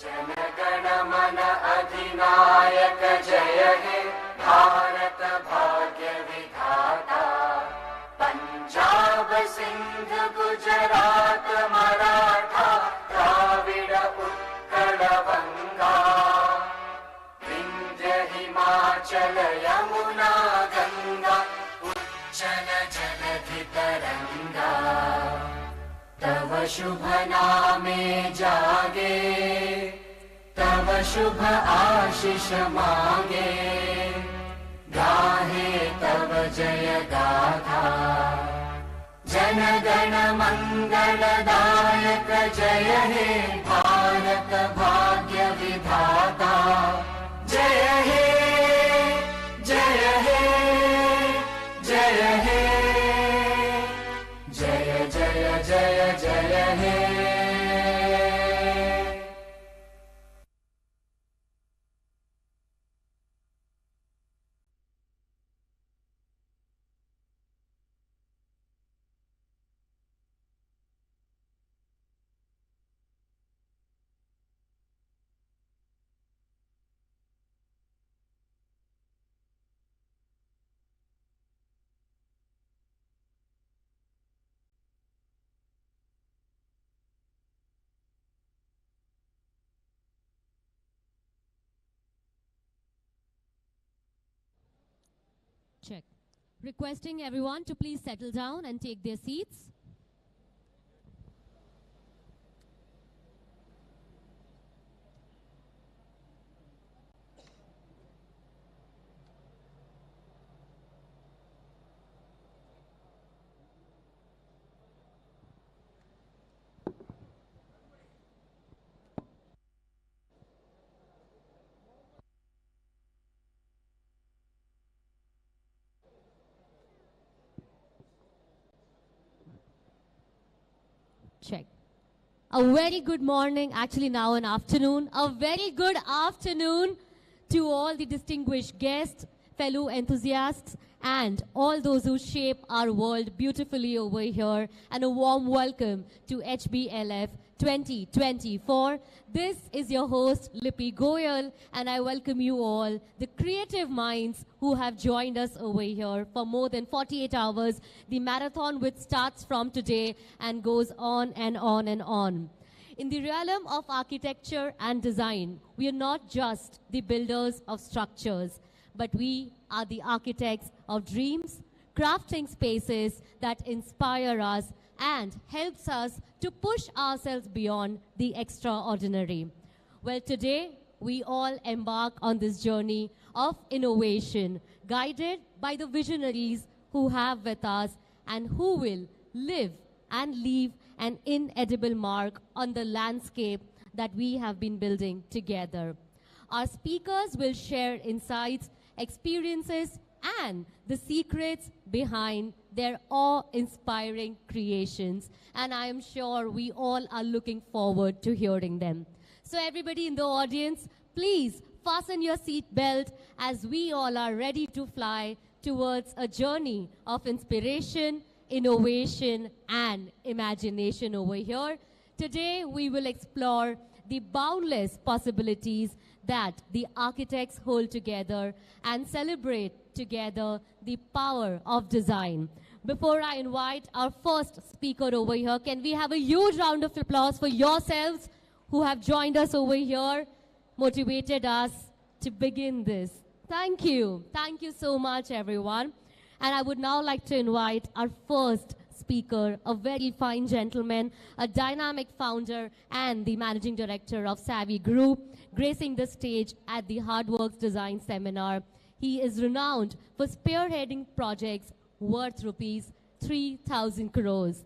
जनगण मन अधिनायक जय हे भारत भाग्य विधाता पंजाब सिंध गुजरात मराठा द्राविड़ उत्कल बंगा विंध्य हिमाचल यमुना गंगा उच्चल जलधि तरंगा तव शुभ नामे जागे तव शुभ आशीष मांगे गाहे तव जय गाथा जन गण मंगलदायक जय हे भारत भाग्य विधाता जय हे जय हे जय हे जय जय जय जय हे Check. Requesting everyone to please settle down and take their seats. Check. A very good morning, actually now an afternoon, a very good afternoon to all the distinguished guests, fellow enthusiasts, and all those who shape our world beautifully over here, and a warm welcome to HBLF 2024. This is your host, Lippy Goyal, and I welcome you all, the creative minds who have joined us over here for more than 48 hours, the marathon which starts from today and goes on and on and on. In the realm of architecture and design, we are not just the builders of structures, but we are the architects of dreams, crafting spaces that inspire us and helps us to push ourselves beyond the extraordinary. Well, today, we all embark on this journey of innovation, guided by the visionaries who have with us and who will live and leave an inedible mark on the landscape that we have been building together. Our speakers will share insights, experiences, and the secrets behind their awe-inspiring creations. And I am sure we all are looking forward to hearing them. So everybody in the audience, please fasten your seat belt as we all are ready to fly towards a journey of inspiration, innovation, and imagination over here. Today, we will explore the boundless possibilities that the architects hold together and celebrate together the power of design. Before I invite our first speaker over here, can we have a huge round of applause for yourselves who have joined us over here, motivated us to begin this. Thank you. Thank you so much, everyone. And I would now like to invite our first speaker, a very fine gentleman, a dynamic founder and the managing director of Savvy Group, gracing the stage at the Hardwerks Design Seminar. He is renowned for spearheading projects worth rupees 3,000 crores.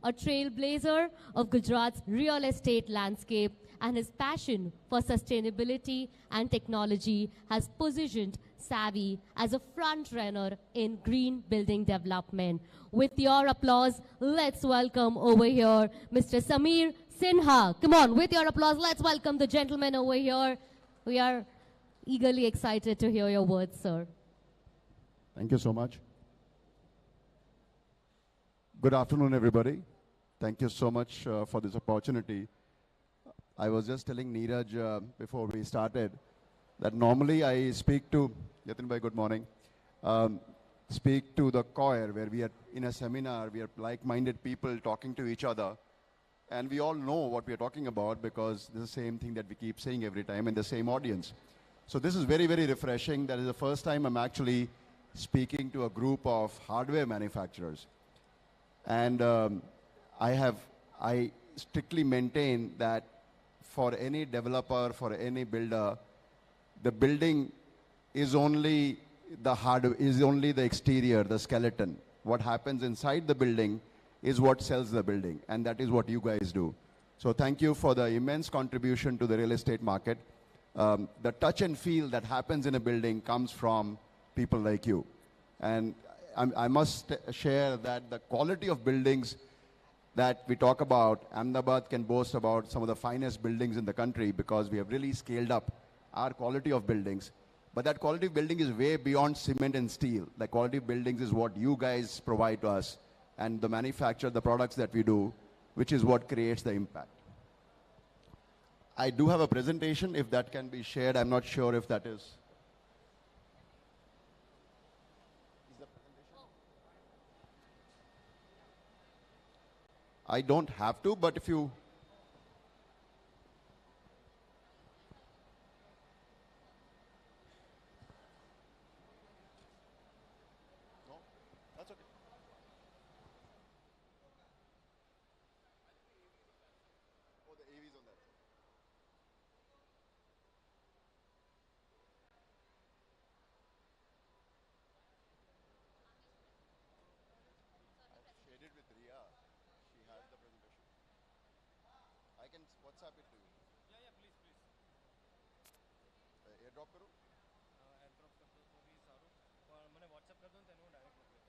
A trailblazer of Gujarat's real estate landscape, and his passion for sustainability and technology has positioned Savvy as a front runner in green building development. With your applause, let's welcome over here Mr. Samir Sinha. Come on, with your applause, let's welcome the gentleman over here. We are eagerly excited to hear your words, sir. Thank you so much. Good afternoon, everybody. Thank you so much for this opportunity. I was just telling Neeraj before we started that normally I speak to, Yatin bhai, good morning, speak to the choir where we are in a seminar, we are like-minded people talking to each other. And we all know what we are talking about because this is the same thing that we keep saying every time in the same audience. So this is very, very refreshing. That is the first time I'm actually speaking to a group of hardware manufacturers. And I strictly maintain that for any developer, for any builder, the building is only the exterior, the skeleton. What happens inside the building is what sells the building, and that is what you guys do. So thank you for the immense contribution to the real estate market. The touch and feel that happens in a building comes from people like you. And I must share that the quality of buildings that we talk about, Ahmedabad can boast about some of the finest buildings in the country because we have really scaled up our quality of buildings. But that quality of building is way beyond cement and steel. The quality of buildings is what you guys provide to us and the manufacture, the products that we do, which is what creates the impact. I do have a presentation, if that can be shared. I'm not sure if that is. I don't have to, but if you... No, that's okay. Oh, the AV is on that side. I've shared it with Ria. She has the presentation. I can WhatsApp it to you. Yeah, please. Airdrop करूँ? Airdrop कर दो तो भी सारू पर मैंने WhatsApp कर दूँ तेनू direct मोकले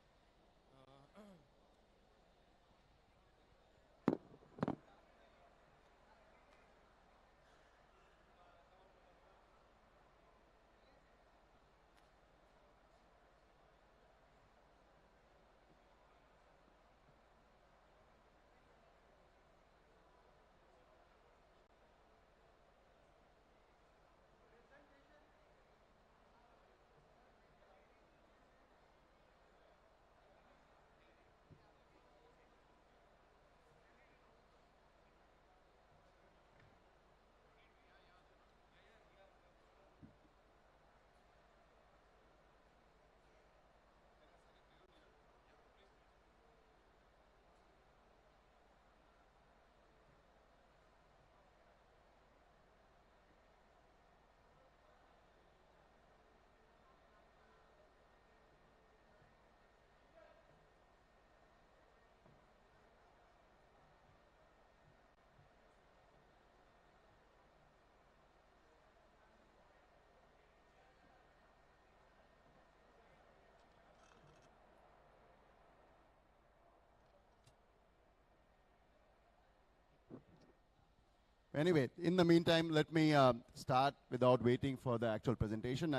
Anyway, in the meantime, let me start without waiting for the actual presentation.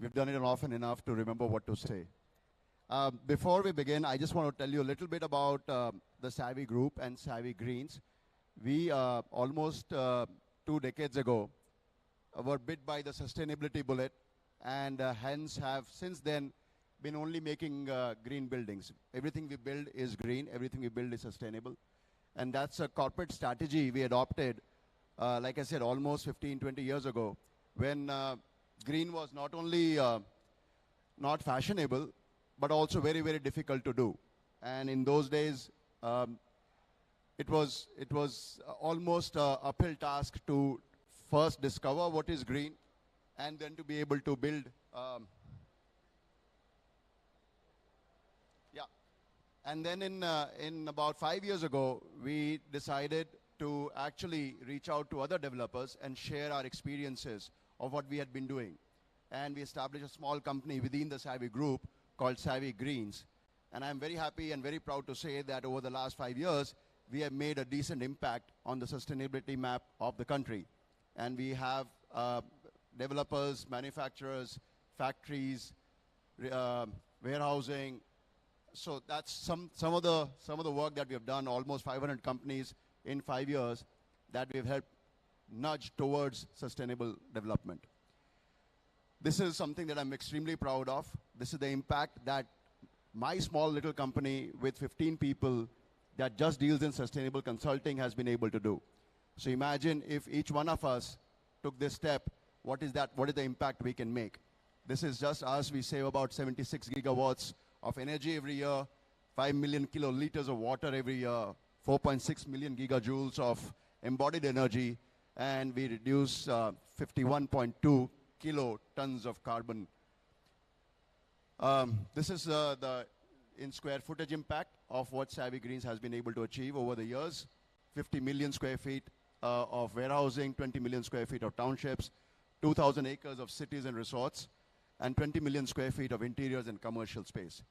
We've done it often enough to remember what to say. Before we begin, I just want to tell you a little bit about the Savvy Group and Savvy Greens. We almost 2 decades ago were bit by the sustainability bullet and hence have since then been only making green buildings. Everything we build is green, everything we build is sustainable. And that's a corporate strategy we adopted, like I said, almost 15, 20 years ago, when green was not only not fashionable, but also very, very difficult to do. And in those days, it was almost an uphill task to first discover what is green and then to be able to build. And then in about 5 years ago, we decided to actually reach out to other developers and share our experiences of what we had been doing. And we established a small company within the Savvy Group called Savvy Greens. And I'm very happy and very proud to say that over the last 5 years, we have made a decent impact on the sustainability map of the country. And we have developers, manufacturers, factories, warehousing. So that's some of the work that we have done, almost 500 companies in 5 years that we've helped nudge towards sustainable development. This is something that I'm extremely proud of. This is the impact that my small little company with 15 people that just deals in sustainable consulting has been able to do. So imagine if each one of us took this step, what is the impact we can make? This is just us. We save about 76 gigawatts of energy every year, 5 million kiloliters of water every year, 4.6 million gigajoules of embodied energy, and we reduce 51.2 kilotons of carbon. This is the in square footage impact of what Savvy Greens has been able to achieve over the years. 50 million square feet of warehousing, 20 million square feet of townships, 2,000 acres of cities and resorts, and 20 million square feet of interiors and commercial space.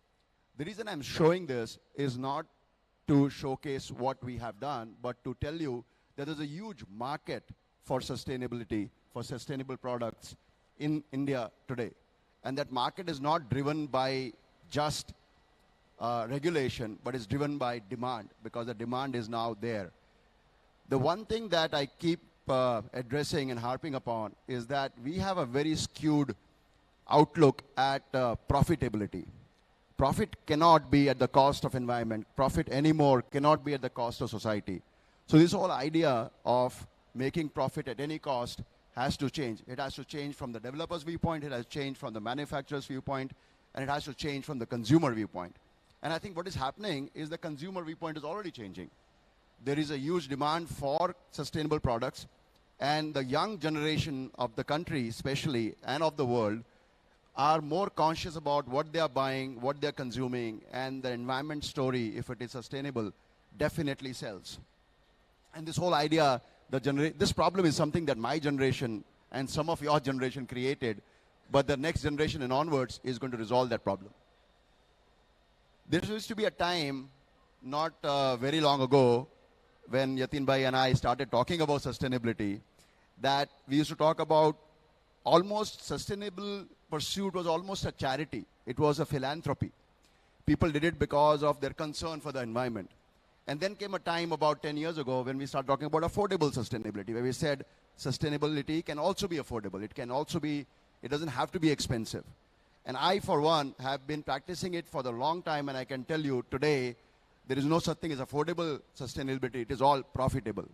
The reason I'm showing this is not to showcase what we have done, but to tell you that there's a huge market for sustainability, for sustainable products in India today. And that market is not driven by just regulation, but is driven by demand, because the demand is now there. The one thing that I keep addressing and harping upon is that we have a very skewed outlook at profitability. Profit cannot be at the cost of environment. Profit anymore cannot be at the cost of society. So this whole idea of making profit at any cost has to change. It has to change from the developer's viewpoint, it has to change from the manufacturer's viewpoint, and it has to change from the consumer viewpoint. And I think what is happening is the consumer viewpoint is already changing. There is a huge demand for sustainable products, and the young generation of the country especially, and of the world, are more conscious about what they are buying, what they are consuming, and the environment story, if it is sustainable, definitely sells. And this whole idea, this problem is something that my generation and some of your generation created, but the next generation and onwards is going to resolve that problem. There used to be a time, not very long ago, when Yatin Bhai and I started talking about sustainability, that we used to talk about almost sustainable pursuit was almost a charity. It was a philanthropy. People did it because of their concern for the environment. And then came a time about 10 years ago when we started talking about affordable sustainability, where we said sustainability can also be affordable. It can also be, it doesn't have to be expensive. And I, for one, have been practicing it for the long time, and I can tell you today, there is no such thing as affordable sustainability. It is all profitable.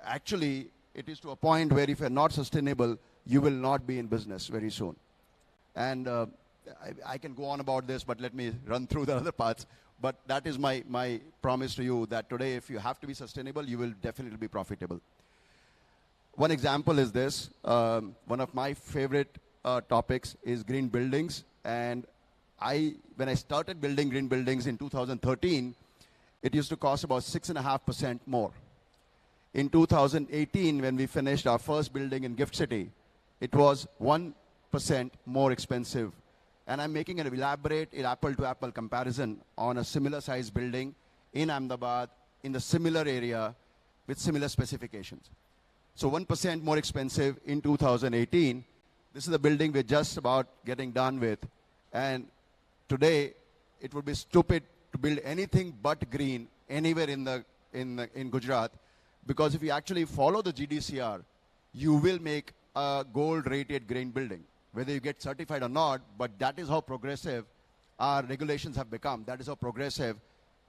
Actually, it is to a point where if you're not sustainable, you will not be in business very soon. And I can go on about this, but let me run through the other parts. But that is my promise to you, that today, if you have to be sustainable, you will definitely be profitable. One example is this. One of my favorite topics is green buildings. And when I started building green buildings in 2013, it used to cost about 6.5% more. In 2018, when we finished our first building in Gift City, it was 1% more expensive. And I'm making an elaborate apple-to-apple comparison on a similar size building in Ahmedabad, in the similar area, with similar specifications. So 1% more expensive in 2018. This is the building we're just about getting done with. And today, it would be stupid to build anything but green anywhere in Gujarat, because if you actually follow the GDCR, you will make a gold-rated green building, whether you get certified or not. But that is how progressive our regulations have become. That is how progressive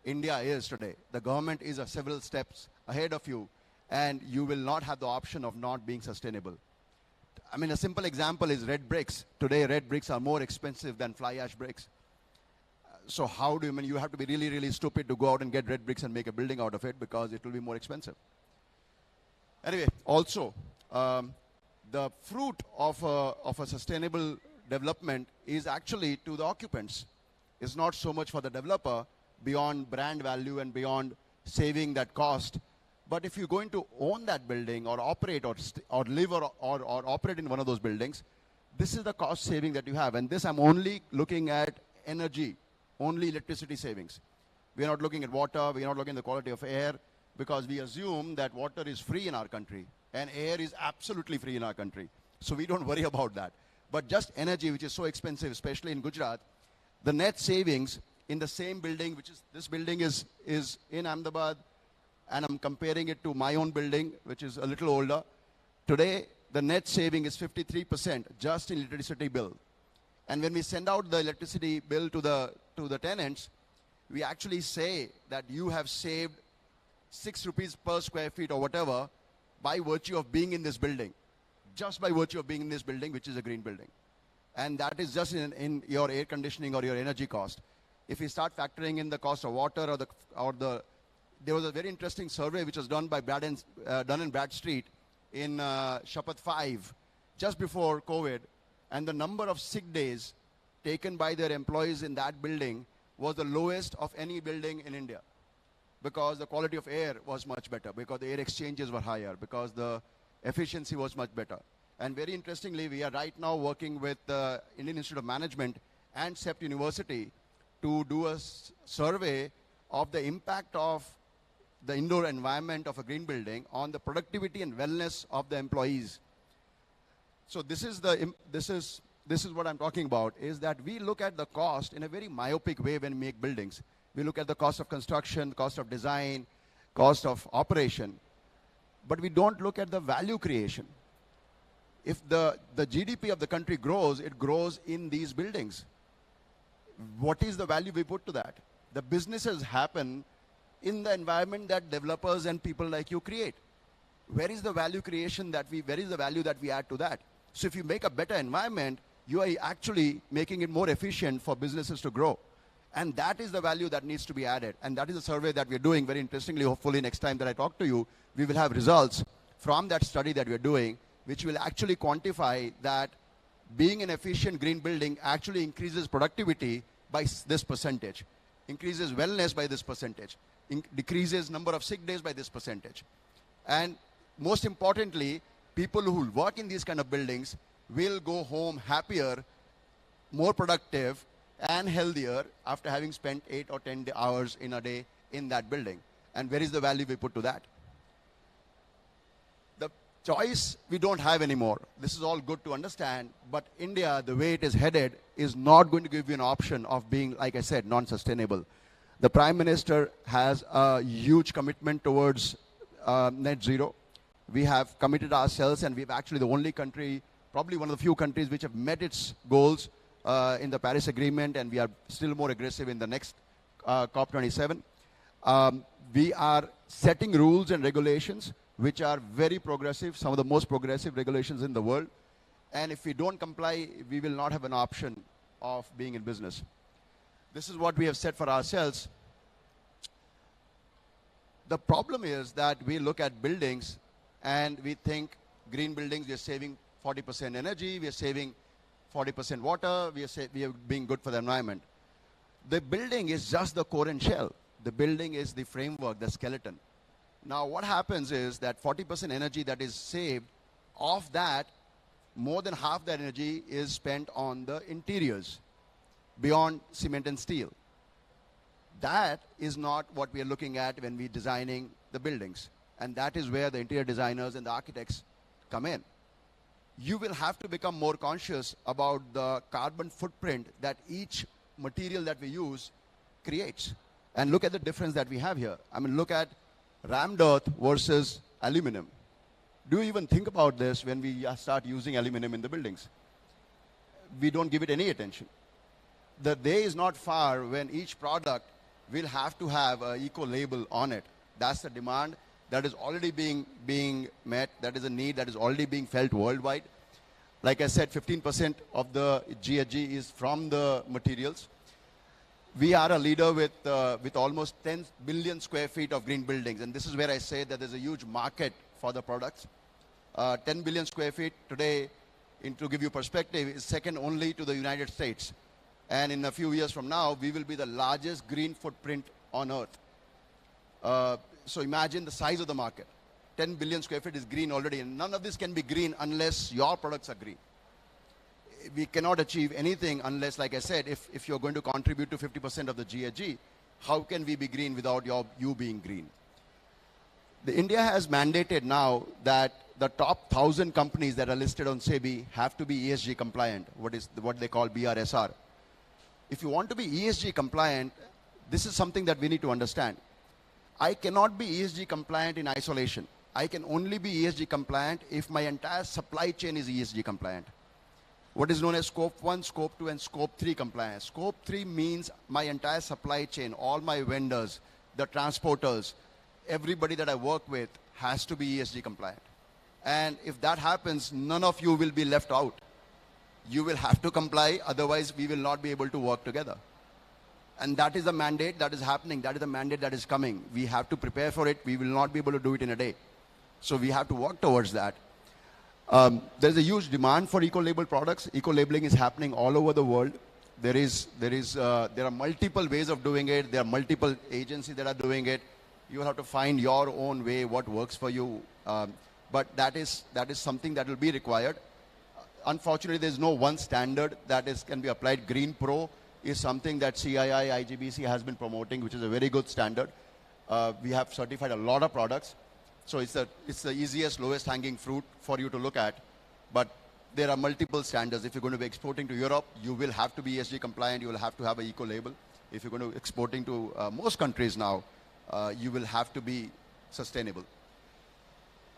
India is today. The government is several steps ahead of you, and you will not have the option of not being sustainable. I mean, a simple example is red bricks. Today, red bricks are more expensive than fly ash bricks. So how do you, you have to be really, really stupid to go out and get red bricks and make a building out of it, because it will be more expensive. Anyway, also, the fruit of a sustainable development is actually to the occupants. It's not so much for the developer, beyond brand value and beyond saving that cost. But if you're going to own that building or operate or live or operate in one of those buildings, this is the cost saving that you have. And this, I'm only looking at energy, only electricity savings. We are not looking at water, we are not looking at the quality of air, because we assume that water is free in our country and air is absolutely free in our country. So we don't worry about that. But just energy, which is so expensive, especially in Gujarat, the net savings in the same building, which is, this building is in Ahmedabad, and I'm comparing it to my own building, which is a little older, today the net saving is 53% just in electricity bill. And when we send out the electricity bill to the tenants, we actually say that you have saved 6 rupees per square feet or whatever by virtue of being in this building. Just by virtue of being in this building, which is a green building. And that is just in your air conditioning or your energy cost. If we start factoring in the cost of water there was a very interesting survey which was done by Dun and Bradstreet in Shapath 5 just before COVID, and the number of sick days taken by their employees in that building was the lowest of any building in India, because the quality of air was much better, because the air exchanges were higher, because the efficiency was much better. And very interestingly, we are right now working with the Indian Institute of Management and CEPT University to do a survey of the impact of the indoor environment of a green building on the productivity and wellness of the employees. So this is what I'm talking about, is that we look at the cost in a very myopic way when we make buildings. We look at the cost of construction, cost of design, cost of operation, but we don't look at the value creation. If the GDP of the country grows, it grows in these buildings. What is the value we put to that? The businesses happen in the environment that developers and people like you create. Where is the value creation where is the value that we add to that? So if you make a better environment, you are actually making it more efficient for businesses to grow. And that is the value that needs to be added. And that is a survey that we're doing. Very interestingly, hopefully next time that I talk to you, we will have results from that study that we're doing, which will actually quantify that being an efficient green building actually increases productivity by this percentage, increases wellness by this percentage, decreases number of sick days by this percentage. And most importantly, people who work in these kind of buildings will go home happier, more productive, and healthier after having spent 8 or 10 hours in a day in that building. And where is the value we put to that? The choice we don't have anymore. This is all good to understand, but India, the way it is headed, is not going to give you an option of being, like I said, non-sustainable. The Prime Minister has a huge commitment towards net zero. We have committed ourselves, and we've actually the only country, probably one of the few countries which have met its goals in the Paris Agreement, and we are still more aggressive in the next COP27. We are setting rules and regulations which are very progressive, some of the most progressive regulations in the world. And if we don't comply, we will not have an option of being in business. This is what we have set for ourselves. The problem is that we look at buildings and we think green buildings, we are saving 40% energy, we are saving 40% water, we are being good for the environment. The building is just the core and shell. The building is the framework, the skeleton. Now what happens is that 40% energy that is saved, of that, more than half that energy is spent on the interiors, beyond cement and steel. That is not what we are looking at when we're designing the buildings. And that is where the interior designers and the architects come in. You will have to become more conscious about the carbon footprint that each material that we use creates. And look at the difference that we have here. I mean, look at rammed earth versus aluminum. Do you even think about this when we start using aluminum in the buildings? We don't give it any attention. The day is not far when each product will have to have an eco label on it. That's the demand that is already being met. That is a need that is already being felt worldwide. Like I said, 15% of the GHG is from the materials. We are a leader with almost 10 billion square feet of green buildings. And this is where I say that there's a huge market for the products. 10 billion square feet today, to give you perspective, is second only to the United States. And in a few years from now, we will be the largest green footprint on earth. So imagine the size of the market. 10 billion square feet is green already, and none of this can be green unless your products are green. We cannot achieve anything unless, like I said, if you're going to contribute to 50% of the GHG, how can we be green without you being green? India has mandated now that the top 1,000 companies that are listed on SEBI have to be ESG compliant, what they call BRSR. If you want to be ESG compliant, this is something that we need to understand. I cannot be ESG compliant in isolation. I can only be ESG compliant if my entire supply chain is ESG compliant. What is known as scope 1, scope 2, and scope 3 compliance. Scope 3 means my entire supply chain, all my vendors, the transporters, everybody that I work with has to be ESG compliant. And if that happens, none of you will be left out. You will have to comply, otherwise we will not be able to work together. And that is the mandate that is happening. That is the mandate that is coming. We have to prepare for it. We will not be able to do it in a day. So we have to work towards that. There's a huge demand for eco-label products. Eco-labeling is happening all over the world. There are multiple ways of doing it. There are multiple agencies that are doing it. You will have to find your own way, what works for you. But that is something that will be required. Unfortunately, there's no one standard that can be applied. Green Pro is something that CII, IGBC has been promoting, which is a very good standard. We have certified a lot of products. So it's the easiest, lowest hanging fruit for you to look at. But there are multiple standards. If you're going to be exporting to Europe, you will have to be ESG compliant. You will have to have an eco label. If you're going to be exporting to most countries now, you will have to be sustainable.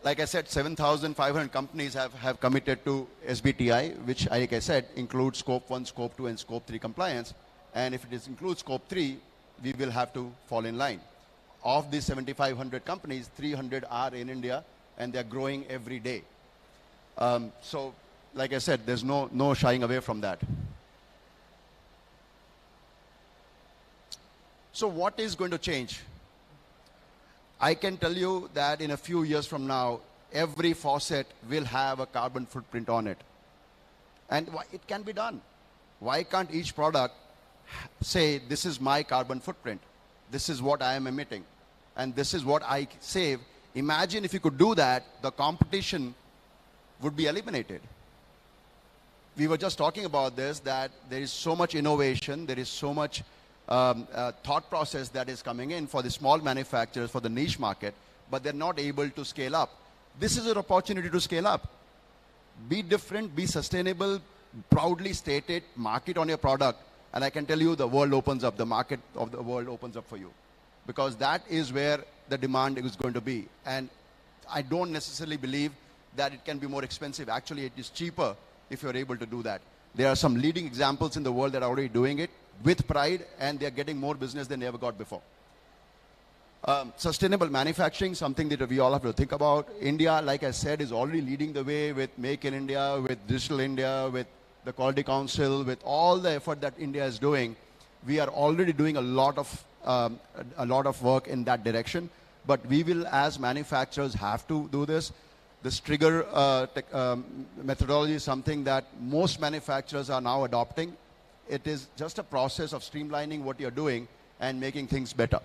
Like I said, 7,500 companies have committed to SBTI, which, like I said, includes scope 1, scope 2, and scope 3 compliance. And if it includes scope 3, we will have to fall in line. Of these 7,500 companies, 300 are in India, and they're growing every day. So, like I said, there's no shying away from that. So what is going to change? I can tell you that in a few years from now, every faucet will have a carbon footprint on it. And it can be done. Why can't each product say, this is my carbon footprint, this is what I am emitting, and this is what I save? Imagine if you could do that, the competition would be eliminated. We were just talking about this, that there is so much innovation, there is so much thought process that is coming in for the small manufacturers, for the niche market, but they're not able to scale up. This is an opportunity to scale up. Be different, be sustainable, proudly state it, mark it on your product, and I can tell you the world opens up, the market of the world opens up for you. Because that is where the demand is going to be. And I don't necessarily believe that it can be more expensive. Actually, it is cheaper if you're able to do that. There are some leading examples in the world that are already doing it with pride, and they're getting more business than they ever got before. Sustainable manufacturing, something that we all have to think about. India, like I said, is already leading the way with Make in India, with Digital India, with the Quality Council, with all the effort that India is doing. We are already doing a lot of work in that direction. But we will, as manufacturers, have to do this. This trigger methodology is something that most manufacturers are now adopting. It is just a process of streamlining what you're doing and making things better.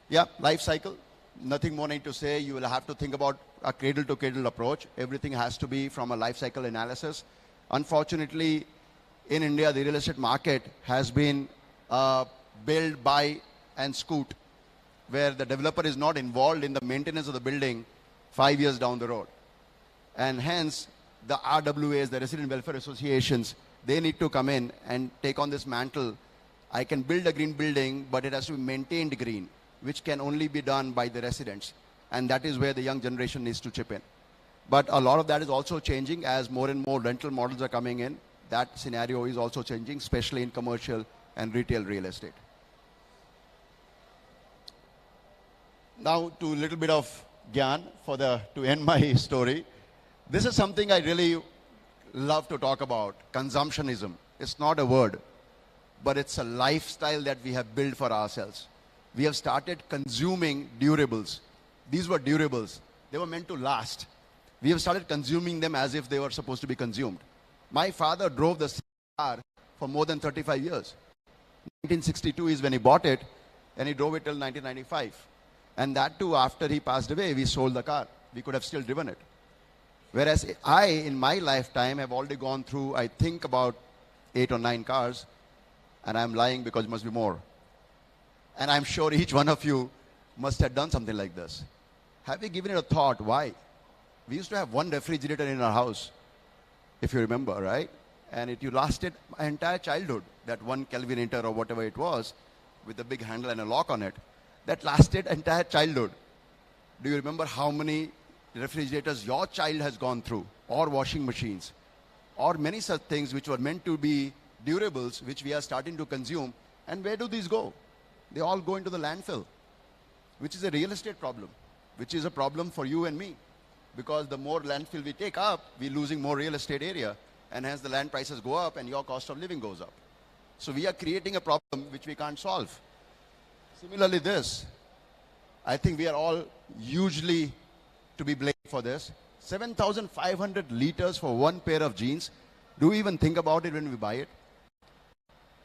Yeah, life cycle. Nothing more need to say. You will have to think about a cradle-to-cradle approach. Everything has to be from a life cycle analysis. Unfortunately, in India, the real estate market has been build, buy, and scoot, where the developer is not involved in the maintenance of the building 5 years down the road. And hence, the RWAs, the Resident Welfare Associations, they need to come in and take on this mantle. I can build a green building, but it has to be maintained green, which can only be done by the residents. And that is where the young generation needs to chip in. But a lot of that is also changing as more and more rental models are coming in. That scenario is also changing, especially in commercial and retail real estate. Now to a little bit of Gyan to end my story. This is something I really love to talk about, consumptionism. It's not a word, but it's a lifestyle that we have built for ourselves. We have started consuming durables. These were durables. They were meant to last. We have started consuming them as if they were supposed to be consumed. My father drove the car for more than 35 years. 1962 is when he bought it, and he drove it till 1995. And that too, after he passed away, we sold the car. We could have still driven it. Whereas I, in my lifetime, have already gone through, I think, about 8 or 9 cars. And I'm lying because it must be more. And I'm sure each one of you must have done something like this. Have you given it a thought? Why? We used to have one refrigerator in our house, if you remember, right? and it you lasted my entire childhood. That one Kelvinator or whatever it was, with a big handle and a lock on it, that lasted entire childhood. Do you remember how many refrigerators your child has gone through, or washing machines, or many such things which were meant to be durables, which we are starting to consume? And where do these go? They all go into the landfill, which is a real estate problem, which is a problem for you and me. Because the more landfill we take up, we're losing more real estate area, and hence the land prices go up and your cost of living goes up. So we are creating a problem which we can't solve. Similarly this, I think we are all hugely to be blamed for this. 7,500 liters for one pair of jeans. Do we even think about it when we buy it?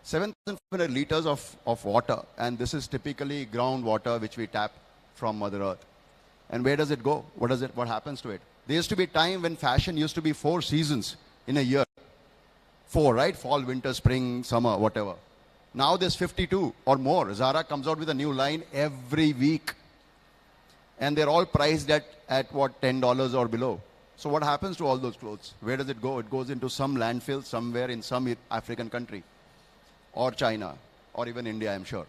7,500 liters of water, and this is typically groundwater which we tap from Mother Earth. And where does it go? What happens to it? There used to be a time when fashion used to be 4 seasons in a year. 4, right? Fall, winter, spring, summer, whatever. Now there's 52 or more. Zara comes out with a new line every week. And they're all priced at what, $10 or below. So what happens to all those clothes? Where does it go? It goes into some landfill somewhere in some African country, or China, or even India, I'm sure.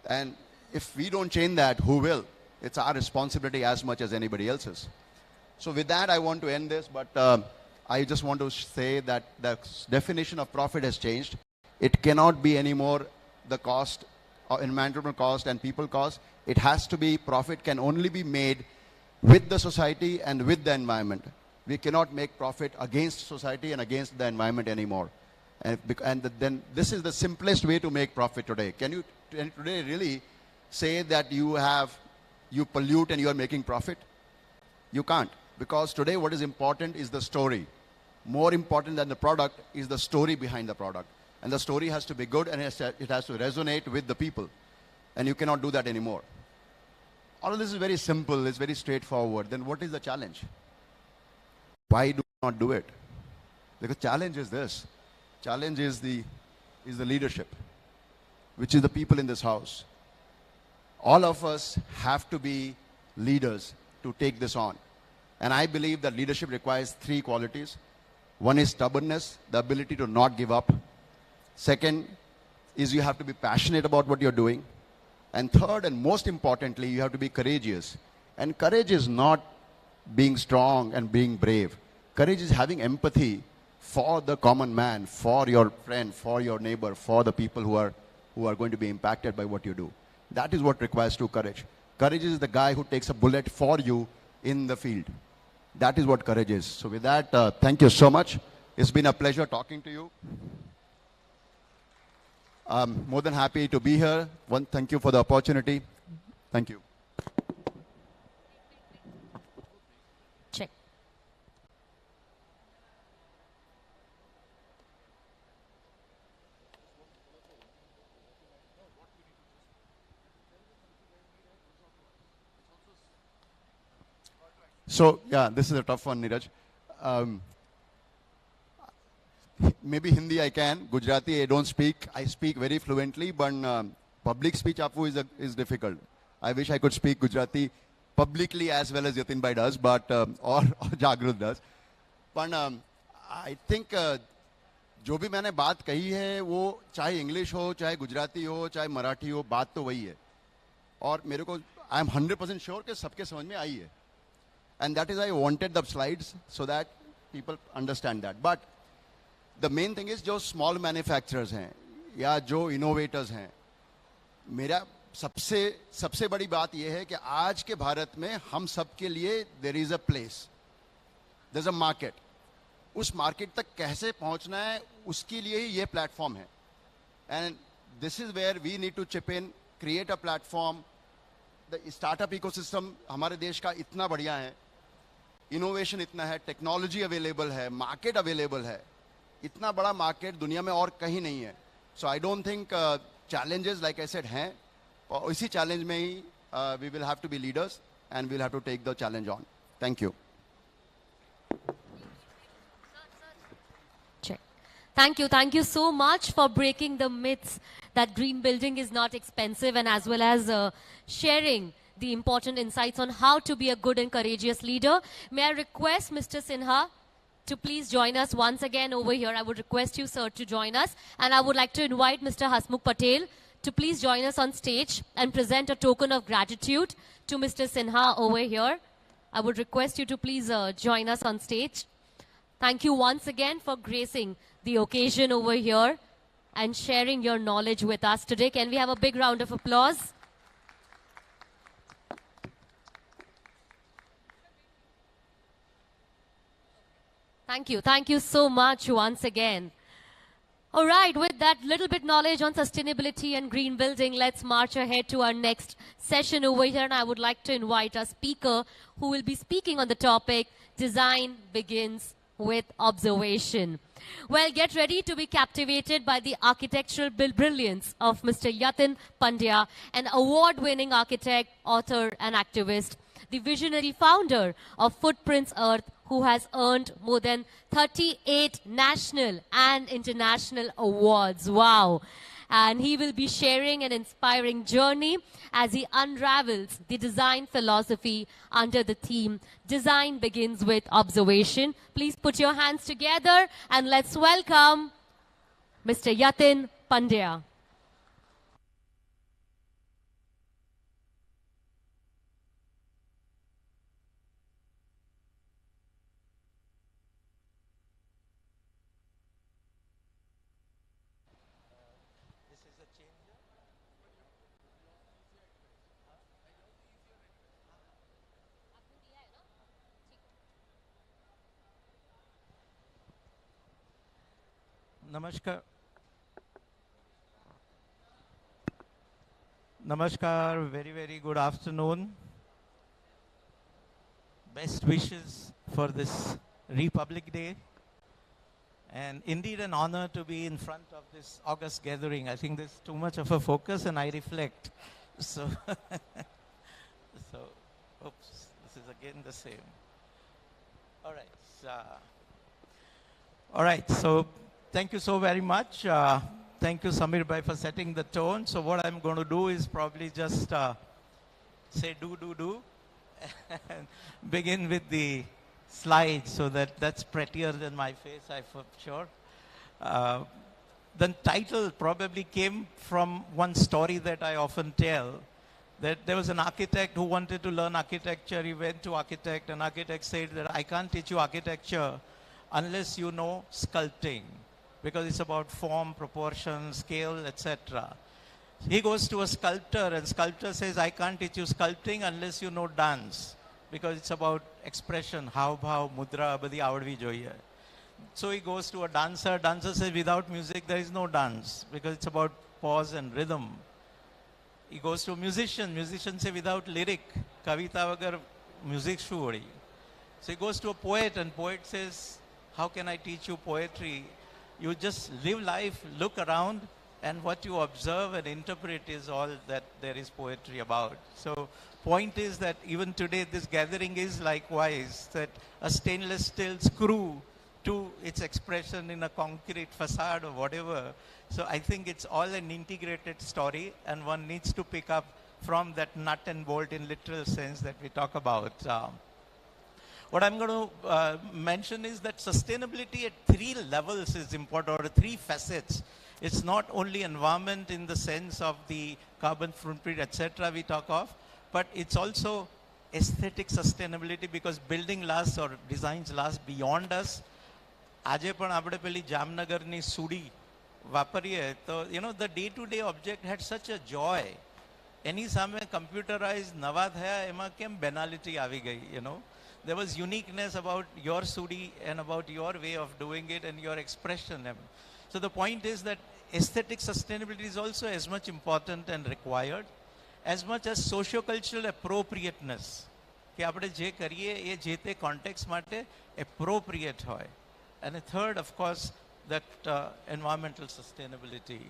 And if we don't change that, who will? It's our responsibility as much as anybody else's. So with that, I want to end this, but I just want to say that the definition of profit has changed. It cannot be anymore the cost, environmental cost and people cost. It has to be, profit can only be made with the society and with the environment. We cannot make profit against society and against the environment anymore. And then this is the simplest way to make profit today. Can you today really say that you pollute and you are making profit? You can't. Because today what is important is the story. More important than the product is the story behind the product. And the story has to be good, and it has to resonate with the people. And you cannot do that anymore. All of this is very simple, it's very straightforward. Then what is the challenge? Why do we not do it? Because challenge is this. Challenge is the leadership, which is the people in this house. All of us have to be leaders to take this on. And I believe that leadership requires 3 qualities. One is stubbornness, the ability to not give up. Second is you have to be passionate about what you're doing. And third, and most importantly, you have to be courageous. And courage is not being strong and being brave. Courage is having empathy for the common man, for your friend, for your neighbor, for the people who are going to be impacted by what you do. That is what requires true courage. Courage is the guy who takes a bullet for you in the field. That is what courage is. So with that, thank you so much. It's been a pleasure talking to you. I'm more than happy to be here. Thank you for the opportunity. Thank you. Check. So, yeah, this is a tough one, Neeraj. Maybe Hindi I can, Gujarati I don't speak. I speak very fluently, but public speech is difficult. I wish I could speak Gujarati publicly as well as Yatin Bhai does, but or Jagrut does. But I think जो भी मैंने बात कही है वो चाहे English हो, चाहे गुजराती हो, चाहे मराठी हो, बात तो वही है. और मेरे को I am 100% sure कि सबके समझ में आई है. And that is I wanted the slides so that people understand that. But the main thing is जो small manufacturers हैं या जो innovators हैं, मेरा सबसे बड़ी बात ये है कि आज के भारत में हम सब के लिए there is a place, there's a market. उस मार्केट तक कैसे पहुंचना है उसके लिए ही ये प्लेटफॉर्म है. And this is where we need to chip in, create a platform. The startup ecosystem हमारे देश का इतना बढ़िया है, इनोवेशन इतना है, टेक्नोलॉजी अवेलेबल है, मार्केट अवेलेबल है. इतना बड़ा मार्केट दुनिया में और कहीं नहीं है. So I don't think challenges like I said हैं, और इसी चैलेंज में ही we will have to be leaders and we will have to take the challenge on. Thank you. Thank you so much for breaking the myths that green building is not expensive, and as well as sharing the important insights on how to be a good and courageous leader. May I request Mr. Sinha to please join us once again over here. I would request you, sir, to join us. And I would like to invite Mr. Hasmukh Patel to please join us on stage and present a token of gratitude to Mr. Sinha over here. I would request you to please join us on stage. Thank you once again for gracing the occasion over here and sharing your knowledge with us today. Can we have a big round of applause? Thank you. Thank you so much once again. All right, with that little bit knowledge on sustainability and green building, let's march ahead to our next session over here. And I would like to invite our speaker who will be speaking on the topic, Design Begins with Observation. Well, get ready to be captivated by the architectural brilliance of Mr. Yatin Pandya, an award-winning architect, author, and activist, the visionary founder of Footprints Earth, who has earned more than 38 national and international awards. Wow. And he will be sharing an inspiring journey as he unravels the design philosophy under the theme, Design Begins with Observation. Please put your hands together and let's welcome Mr. Yatin Pandya. Namaskar. Namaskar, very, very good afternoon. Best wishes for this Republic Day. And indeed an honor to be in front of this August gathering. I think there's too much of a focus and I reflect. So, oops, this is again the same. All right, so thank you so very much. Thank you, Samir Bhai, for setting the tone. So what I'm going to do is probably just say do, and begin with the slides so that's prettier than my face, I'm sure. The title probably came from one story that I often tell, that there was an architect who wanted to learn architecture. He went to architect, and architect said that I can't teach you architecture unless you know sculpting, because it's about form, proportion, scale, etc. He goes to a sculptor, and sculptor says, I can't teach you sculpting unless you know dance, because it's about expression, hav bhav, mudra, badi avadvi જોઈએ. So he goes to a dancer. Dancer says, without music, there is no dance, because it's about pause and rhythm. He goes to a musician. Musician says, without lyric, kavita vagar music shu hodi. So he goes to a poet, and poet says, how can I teach you poetry? You just live life, look around, and what you observe and interpret is all that there is poetry about. So point is that even today this gathering is likewise, that a stainless steel screw to its expression in a concrete facade or whatever. So I think it's all an integrated story, and one needs to pick up from that nut and bolt in literal sense that we talk about. What I'm going to mention is that sustainability at 3 levels is important, or 3 facets. It's not only environment in the sense of the carbon footprint, etc. we talk of, but it's also aesthetic sustainability, because building lasts or designs last beyond us. આજે પણ આપણે પેલી જામનગરની સુડી વાપરીએ તો the day-to-day object had such a joy. એની સામે computerized નવા થયા, એમાં કેમ banality આવી ગઈ, There was uniqueness about your sudi and about your way of doing it and your expression. So the point is that aesthetic sustainability is also as much important and required as much as socio-cultural appropriateness. કે આપણે જે કરીએ એ જે તે context માટે appropriate હોય. And a third, of course, that environmental sustainability.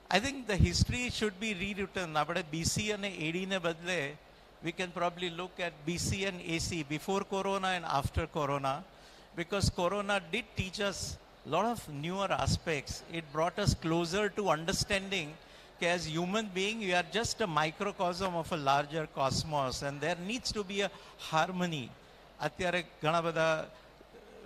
I think the history should be rewritten. આપણે BC અને AD ને બદલે we can probably look at BC and AC, before Corona and after Corona, because Corona did teach us a lot of newer aspects. It brought us closer to understanding that as human beings, we are just a microcosm of a larger cosmos, and there needs to be a harmony. અત્યારે ઘણા બધા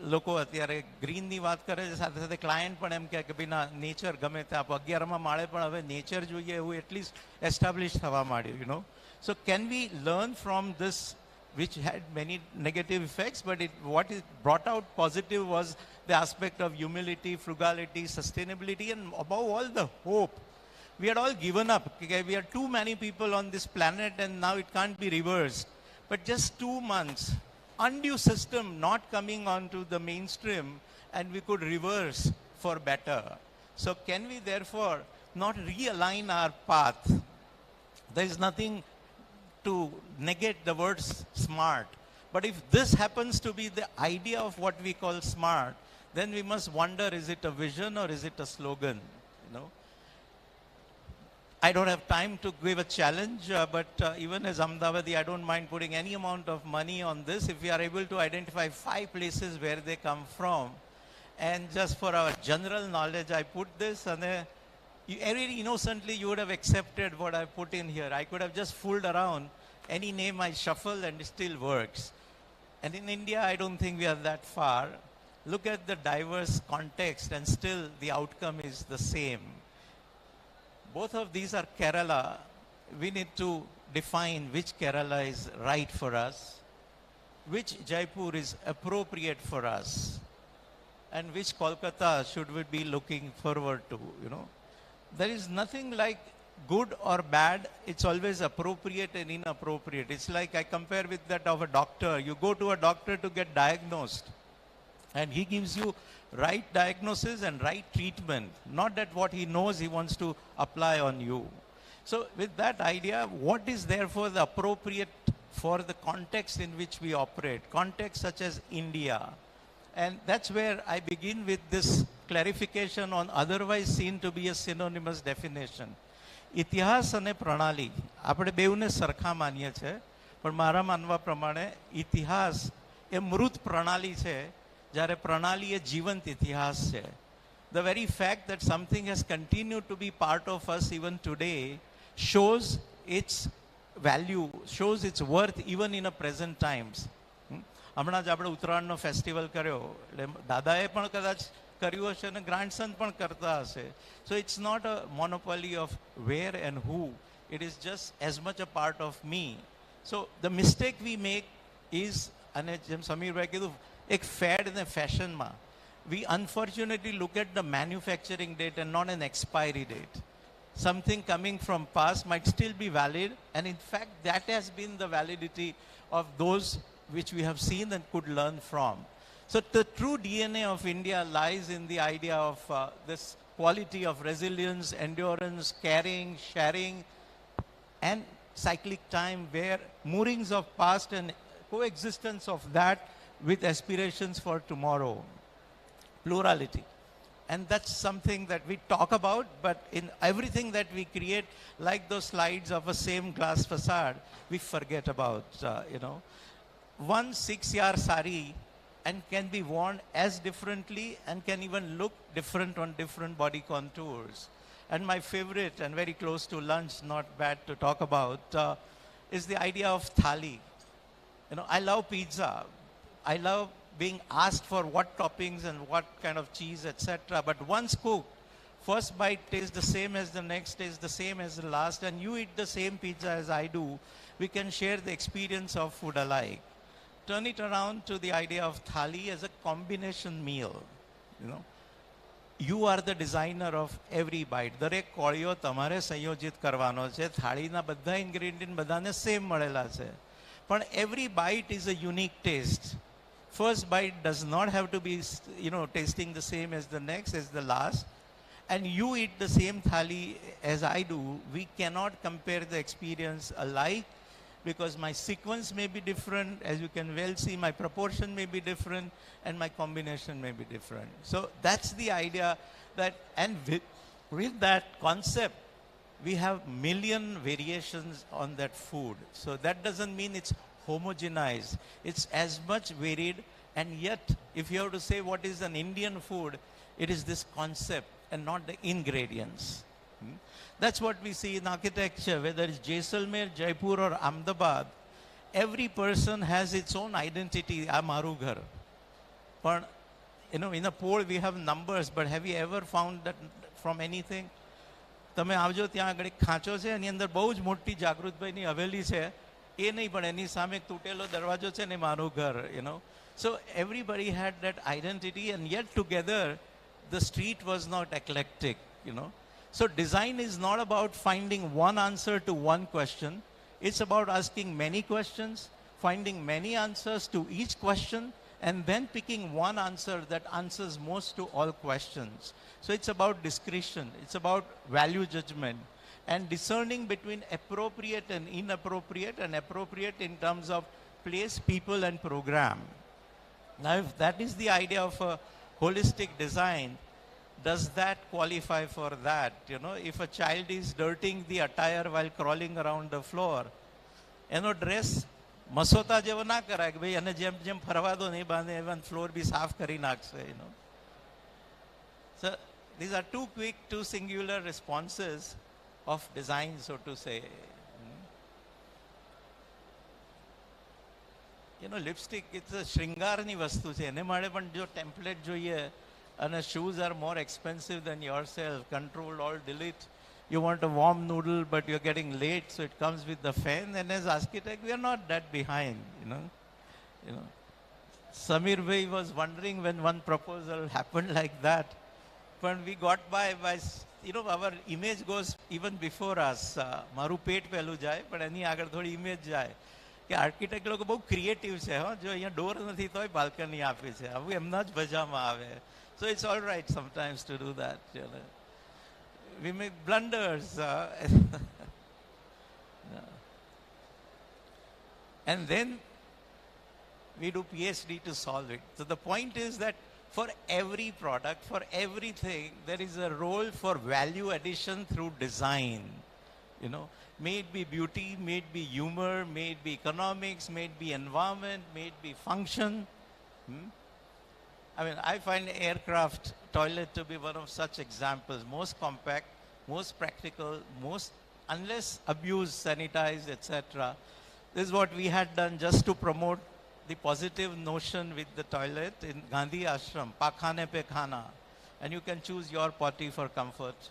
લોકો અત્યારે ગ્રીનની વાત કરે છે, સાથે સાથે ક્લાયન્ટ પણ એમ કહે કે ભાઈ ના નેચર ગમે તે આપ 11મા માળે પણ હવે નેચર જોઈએ એવું એટલીસ્ટ એસ્ટાબ્લિશ થવા માંડ્યું, you know. So can we learn from this which had many negative effects, but what it brought out positive was the aspect of humility, frugality, sustainability, and above all the hope. We had all given up. Okay, we are too many people on this planet and now it can't be reversed. But just 2 months, undue system not coming onto the mainstream, and we could reverse for better. So can we therefore not realign our path? There is nothing to negate the word smart. But if this happens to be the idea of what we call smart, then we must wonder, is it a vision or is it a slogan? You know, I don't have time to give a challenge, but even as Ahmedabadi, I don't mind putting any amount of money on this if we are able to identify 5 places where they come from. And just for our general knowledge, I put this, and very innocently you would have accepted what I put in here. I could have just fooled around any name I shuffle and it still works. And in India, I don't think we are that far. Look at the diverse context and still the outcome is the same. Both of these are Kerala. We need to define which Kerala is right for us, which Jaipur is appropriate for us, and which Kolkata should we be looking forward to, you know. There is nothing like good or bad. It's always appropriate and inappropriate. It's like I compare with that of a doctor. You go to a doctor to get diagnosed, and he gives you right diagnosis and right treatment, not that what he knows he wants to apply on you. So with that idea, what is therefore the appropriate for the context in which we operate, context such as India? And that's where I begin with this clarification on otherwise seen to be a synonymous definition. ઇતિહાસ અને પ્રણાલી આપણે બેઉને સરખા માનીએ છીએ, પણ મારા માનવા પ્રમાણે ઇતિહાસ એ મૃત પ્રણાલી છે, જ્યારે પ્રણાલી એ જીવંત ઇતિહાસ છે. The very fact that something has continued to be part of us even today shows its value, shows its worth even in a present times. હમણાં જ આપણે ઉત્તરાયણનો ફેસ્ટિવલ કર્યો, એટલે દાદાએ પણ કદાચ કર્યું હશે અને ગ્રાન્ડસન પણ કરતા હશે. So it's not a monopoly of where and who. It is just as much a part of me. So the mistake we make is, અને જેમ સમીરભાઈ કીધું, એક ફેડ અને ફેશનમાં we unfortunately look at the manufacturing date and not an expiry date. Something coming from past might still be valid, and in fact that has been the validity of those which we have seen and could learn from. So the true DNA of India lies in the idea of this quality of resilience, endurance, caring, sharing, and cyclic time, where moorings of past and coexistence of that with aspirations for tomorrow. Plurality. And that's something that we talk about, but in everything that we create, like those slides of a same glass facade, we forget about, you know. One 6-yard sari and can be worn as differently and can even look different on different body contours. And my favorite, and very close to lunch, not bad to talk about, is the idea of thali. You know, I love pizza. I love being asked for what toppings and what kind of cheese, etc. But once cooked, first bite tastes the same as the next, tastes the same as the last, and you eat the same pizza as I do, we can share the experience of food alike. Turn it around to the idea of thali as a combination meal. You know, you are the designer of every bite. દરેક કોળીઓ તમારે સંયોજિત કરવાનો છે. થાળીના બધા ingredient બધાને same મળેલા છે, પણ every bite is a unique taste. First bite does not have to be, you know, tasting the same as the next, as the last. And you eat the same thali as I do. We cannot compare the experience alike, because my sequence may be different, as you can well see, my proportion may be different, and my combination may be different. So that's the idea that, and with that concept, we have million variations on that food. So that doesn't mean it's homogenized. It's as much varied, and yet, if you have to say what is an Indian food, it is this concept and not the ingredients. That's what we see in architecture, whether it's Jaisalmer, Jaipur or Ahmedabad. Every person has its own identity. Aa maru ghar. But, you know, in a pole we have numbers, but have you ever found that from anything? તમે આવજો ત્યાં આગળ એક ખાંચો છે, એની અંદર બહુ જ મોટી જાગૃતભાઈની હવેલી છે, એ નહીં, પણ એની સામે એક તૂટેલો દરવાજો છે ને મારું ઘર, you know. So everybody had that identity, and yet together the street was not eclectic, you know. So design is not about finding one answer to one question. It's about asking many questions, finding many answers to each question, and then picking one answer that answers most to all questions. So it's about discretion, it's about value judgment, and discerning between appropriate and inappropriate, and appropriate in terms of place, people, and program. Now, if that is the idea of a holistic design, does that qualify for that? You know, if a child is dirtying the attire while crawling around the floor, એનો dress મસોતા જેવો ના કરાય કે ભાઈ એને જેમ જેમ ફરવા દો નહીં બાંધે એવન ફ્લોર બી સાફ કરી નાખશે, you know. So these are two quick, two singular responses of design, so to say. You know, lipstick, it's a શૃંગારની વસ્તુ છે, એને માટે પણ જો ટેમ્પલેટ જોઈએ, અને shoes are more expensive than yourself, control, alt, delete. You want a warm noodle, but you're getting late, so it comes with the fan. And as architect, we are not that behind, you know. You know, Samir Bhai was wondering when one proposal happened like that, but we got by, you know, our image goes even before us. મારું પેટ પહેલું જાય, પણ એની આગળ થોડી image જાય કે architect લોકો બહુ ક્રિએટિવ છે, હો, જો અહીંયા ડોર નથી તોય બાલ્કની આપી છે, આવું એમના જ ભજામાં આવે. So it's all right sometimes to do that, you know. We make blunders. And then we do PhD to solve it. So the point is that for every product, for everything, there is a role for value addition through design. You know, may it be beauty, may it be humor, may it be economics, may it be environment, may it be function. I mean, I find aircraft toilet to be one of such examples. Most compact, most practical, most, unless abused, sanitized, etc. This is what we had done just to promote the positive notion with the toilet in Gandhi Ashram, Pakhane pe khana. And you can choose your potty for comfort.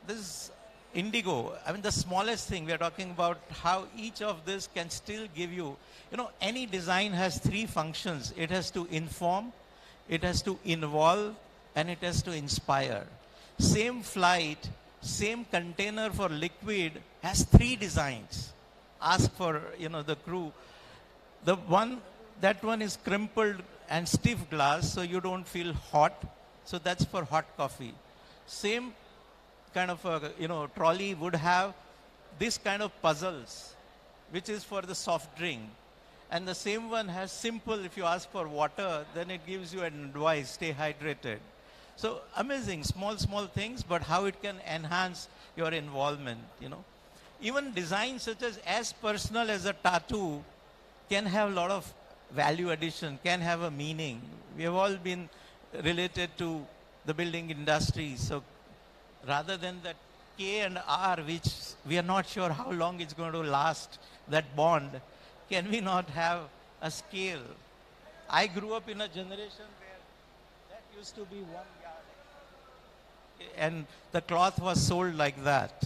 This is indigo. I mean, the smallest thing, we are talking about how each of this can still give you, you know, any design has three functions. It has to inform, it has to involve, and it has to inspire. Same flight, same container for liquid has three designs. Ask for, you know, the crew. The one, that one is crumpled and stiff glass, so you don't feel hot. So that's for hot coffee. Same kind of a, you know, trolley would have this kind of puzzles, which is for the soft drink. And the same one has simple, if you ask for water, then it gives you an advice, stay hydrated. So amazing, small, small things, but how it can enhance your involvement, you know. Even design such as personal as a tattoo can have a lot of value addition, can have a meaning. We have all been related to the building industry, so rather than that K and R, which we are not sure how long it's going to last, that bond, can we not have a scale? I grew up in a generation where that used to be 1 yard. And the cloth was sold like that.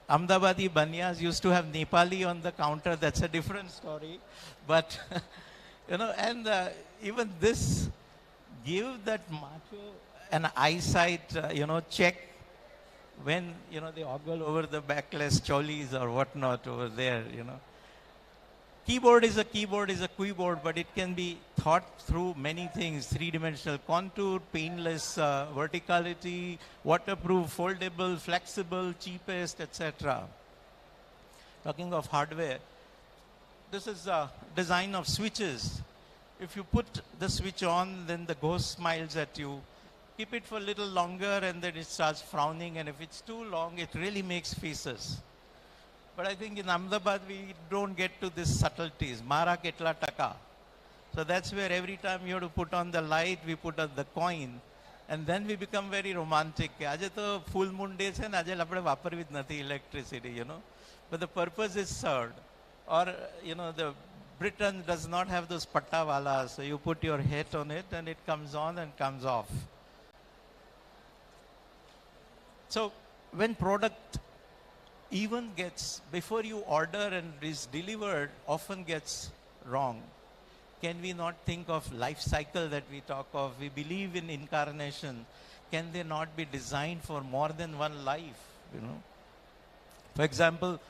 Ahmedabadi banyas used to have Nepali on the counter. That's a different story. But, you know, and even this give that macho an eyesight, you know, check when, you know, they ogle over the backless cholis or whatnot over there, you know. Keyboard is a keyboard, but it can be thought through many things: three-dimensional contour, painless verticality, waterproof, foldable, flexible, cheapest, etc. Talking of hardware, this is a design of switches. If you put the switch on, then the ghost smiles at you. Keep it for a little longer and then it starts frowning, and if it's too long, it really makes faces. But I think in Ahmedabad, we don't get to these subtleties. Mara ketla taka. So that's where every time you have to put on the light, we put on the coin. And then we become very romantic. Aaj to full moon day chhe na, aaj apne vaparvi જ નથી electricity, you know. But the purpose is served. Or, you know, the Britain does not have those pattawalas, so you put your hat on it and it comes on and comes off. So when product even gets, before you order and is delivered, often gets wrong. Can we not think of life cycle that we talk of? We believe in incarnation. Can they not be designed for more than one life? You know. For example,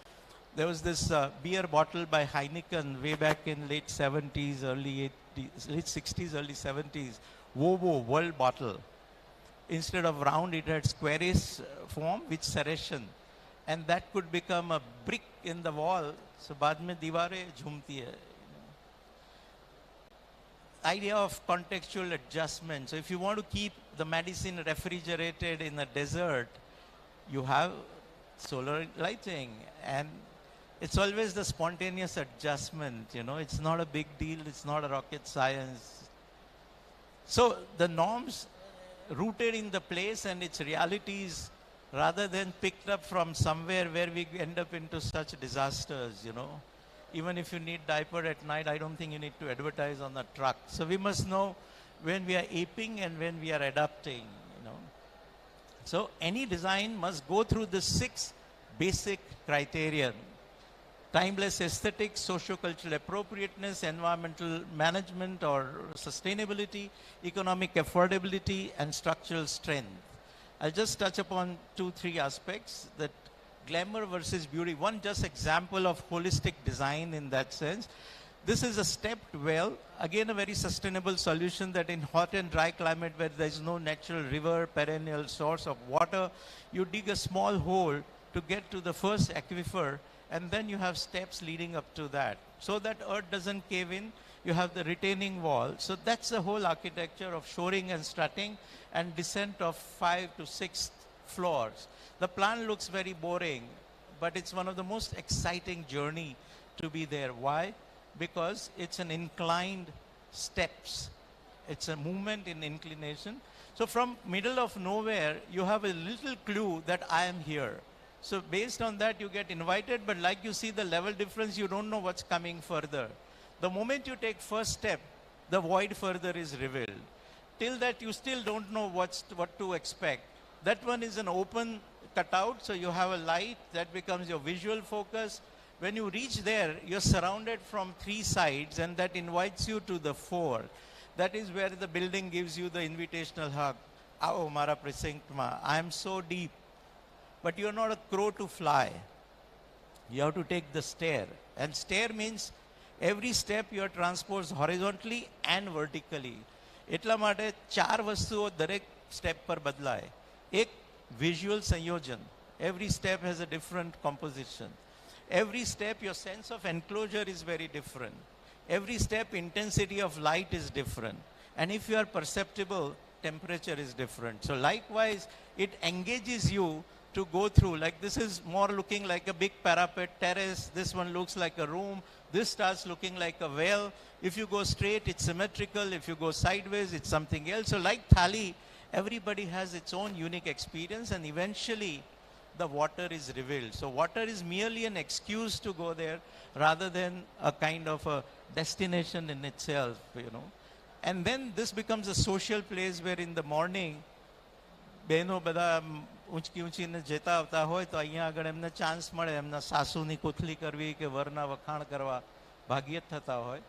there was this beer bottle by Heineken way back in late 70s, early 80s, late 60s, early 70s. Vovo, world bottle. Instead of round, it had squarish form with serration. And that could become a brick in the wall. So, baad mein diware jhumti hai. Idea of contextual adjustment. So, if you want to keep the medicine refrigerated in a desert, you have solar lighting. And it's always the spontaneous adjustment, you know. It's not a big deal. It's not a rocket science. So, the norms rooted in the place and its realities, rather than picked up from somewhere where we end up into such disasters, you know. Even if you need diaper at night, I don't think you need to advertise on the truck. So we must know when we are aping and when we are adapting, you know. So any design must go through the 6 basic criteria: timeless aesthetics, socio-cultural appropriateness, environmental management or sustainability, economic affordability, and structural strength. I'll just touch upon 2-3 aspects, that glamour versus beauty. One just example of holistic design in that sense. This is a stepped well, again a very sustainable solution, that in hot and dry climate where there is no natural river, perennial source of water, you dig a small hole to get to the first aquifer, and then you have steps leading up to that. So that earth doesn't cave in, you have the retaining wall. So that's the whole architecture of shoring and strutting and descent of 5 to 6 floors. The plan looks very boring, but it's one of the most exciting journey to be there. Why? Because it's an inclined steps. It's a movement in inclination. So from middle of nowhere, you have a little clue that I am here. So based on that, you get invited, but like you see the level difference, you don't know what's coming further. The moment you take first step, the void further is revealed. Till that, you still don't know what to expect. That one is an open cutout, so you have a light that becomes your visual focus. When you reach there, you're surrounded from 3 sides, and that invites you to the 4. That is where the building gives you the invitational hug. Aao mara precinct ma. I am so deep. But you're not a crow to fly. You have to take the stair. And stair means every step you are transposed horizontally and vertically. એટલા માટે 4 વસ્તુઓ દરેક step પર બદલાય. એક visual સંયોજન. Every step has a different composition. Every step, your sense of enclosure is very different. Every step, intensity of light is different. And if you are perceptible, temperature is different. So likewise, it engages you to go through. Like this is more looking like a big parapet terrace. This one looks like a room. This starts looking like a well. If you go straight, it's symmetrical. If you go sideways, it's something else. So like Thali, everybody has its own unique experience, and eventually the water is revealed. So water is merely an excuse to go there rather than a kind of a destination in itself, you know. And then this becomes a social place where in the morning, બહેનો બધા ઊંચકી ઊંચીને જતા આવતા હોય તો અહીંયા આગળ એમને chance મળે એમના સાસુની કોથલી કરવી કે વરના વખાણ કરવા ભાગ્યે જ થતા હોય.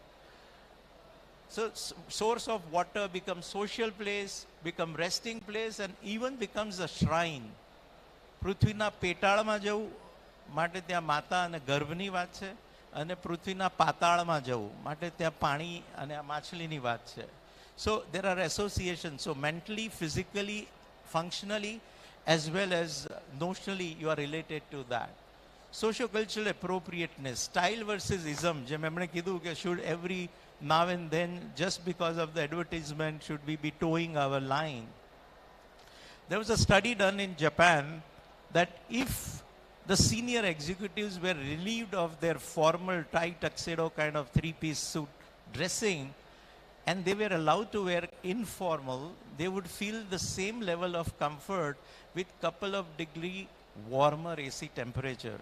So source of water becomes social place, become resting place, and even becomes a shrine. પૃથ્વીના પેટાળમાં જવું માટે ત્યાં માતા અને ગર્ભની વાત છે, અને પૃથ્વીના પાતાળમાં જવું માટે ત્યાં પાણી અને આ માછલીની વાત છે. So there are associations. So mentally, physically, functionally, as well as notionally, you are related to that. Socio-cultural appropriateness, style versus ism. જેમ એમણે કીધું કે should every now and then, just because of the advertisement, should we be towing our line? There was a study done in Japan that if the senior executives were relieved of their formal tie tuxedo kind of 3-piece suit dressing, and they were allowed to wear informal, they would feel the same level of comfort with couple of degree warmer AC temperature.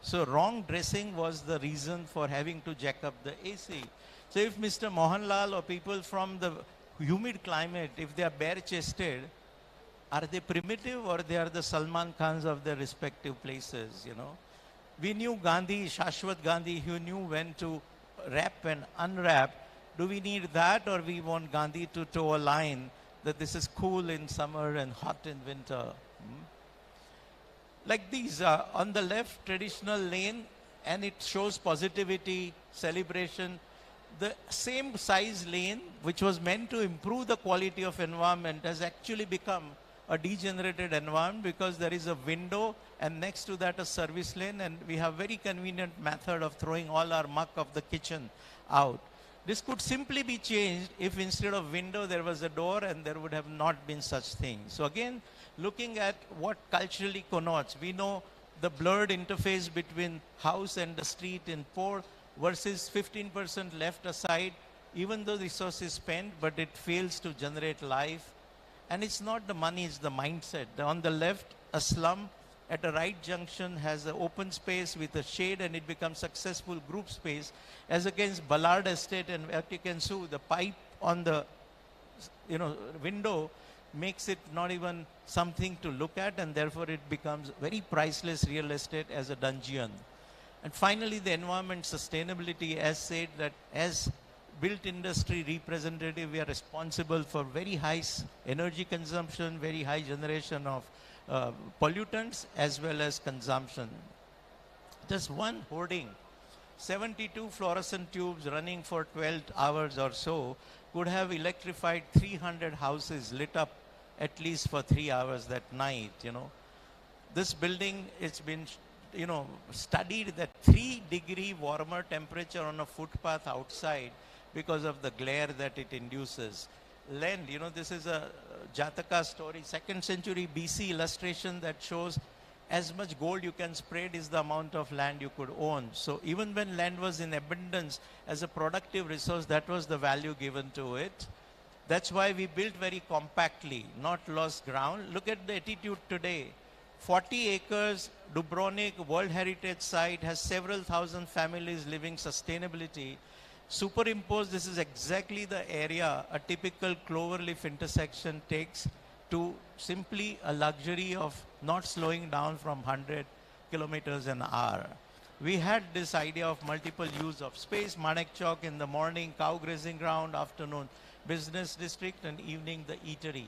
So wrong dressing was the reason for having to jack up the AC. So if Mr. Mohanlal or people from the humid climate, if they are bare-chested, are they primitive or they are the Salman Khans of their respective places, you know? We knew Gandhi, Shashwat Gandhi, who knew when to wrap and unwrap. Do we need that, or we want Gandhi to toe a line that this is cool in summer and hot in winter? Like these, on the left, traditional lane, and it shows positivity, celebration. The same size lane, which was meant to improve the quality of environment, has actually become a degenerated environment because there is a window and next to that a service lane, and we have very convenient method of throwing all our muck of the kitchen out. This could simply be changed if instead of window there was a door, and there would have not been such thing. So again, looking at what culturally connotes, we know the blurred interface between house and the street in Port versus 15% left aside, even though the resource is spent, but it fails to generate life. And it's not the money, it's the mindset. On the left, a slum at a right junction has an open space with a shade, and it becomes successful group space, as against Ballard Estate and Vatican-Sue, the pipe on the window makes it not even something to look at, and therefore it becomes very priceless real estate as a dungeon. And finally, the environment sustainability, as said, that as built industry representative, we are responsible for very high energy consumption, very high generation of pollutants, as well as consumption. Just one hoarding, 72 fluorescent tubes running for 12 hours or so could have electrified 300 houses lit up at least for 3 hours that night, you know. This building, it's been studied that 3-degree warmer temperature on a footpath outside because of the glare that it induces. Land, this is a Jataka story, 2nd century BC illustration that shows as much gold you can spread is the amount of land you could own. So even when land was in abundance as a productive resource, that was the value given to it. That's why we built very compactly, not lost ground. Look at the attitude today. 40 acres, Dubrovnik World Heritage Site has several thousand families living sustainability. Superimposed, this is exactly the area a typical cloverleaf intersection takes to simply a luxury of not slowing down from 100 kilometers an hour. We had this idea of multiple use of space, Manek Chowk in the morning, cow grazing ground, afternoon business district, and evening the eatery.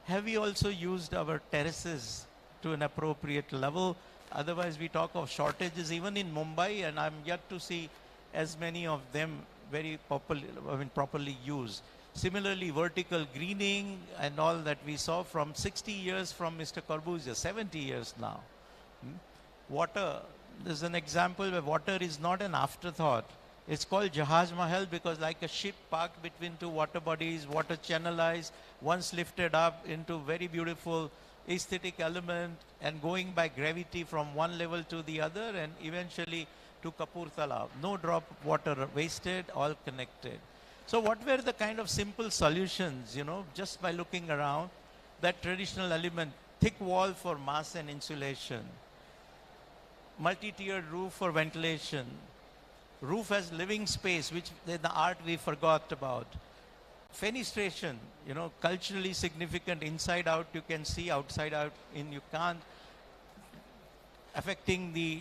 Have we also used our terraces to an appropriate level? Otherwise, we talk of shortages even in Mumbai, and I'm yet to see as many of them very properly used. Similarly, vertical greening and all that we saw from 60 years from Mr. Corbusier, 70 years now. Water, there's an example where water is not an afterthought. It's called Jahaj Mahal because like a ship parked between two water bodies, water channelized, once lifted up into very beautiful aesthetic element and going by gravity from one level to the other and eventually to Kapur Talab. No drop of water wasted, all connected. So what were the kind of simple solutions, just by looking around? That traditional element, thick wall for mass and insulation, multi-tiered roof for ventilation, roof as living space, which in the art we forgot about. Fenestration, culturally significant, inside out you can see, outside out you can't, affecting the,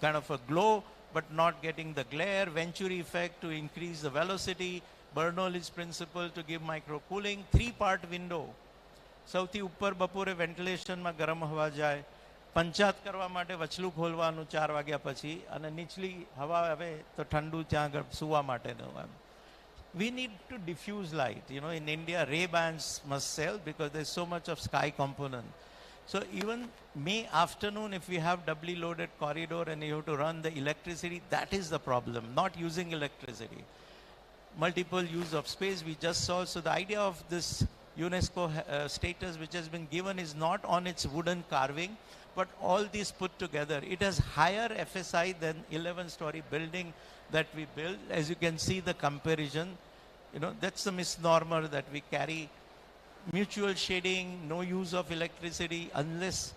kind of a glow, but not getting the glare, Venturi effect to increase the velocity, Bernoulli's principle to give micro cooling, 3-part window. સૌથી ઉપર બપોરે વેન્ટિલેશનમાં ગરમ હવા જાય, પંચાત કરવા માટે વચલું ખોલવાનું 4 વાગ્યા પછી અને નીચલી હવા આવે તો ઠંડુ ત્યાં સુવા માટેનું એમ. We need to diffuse light. In India, Ray-Bans must sell because there's so much of sky component. So even May afternoon, if we have doubly loaded corridor and you have to run the electricity, that is the problem, not using electricity. Multiple use of space, we just saw. So the idea of this UNESCO status which has been given is not on its wooden carving, but all these put together. It has higher FSI than 11-story building that we built. As you can see the comparison, that's the misnomer that we carry. Mutual shading, no use of electricity unless,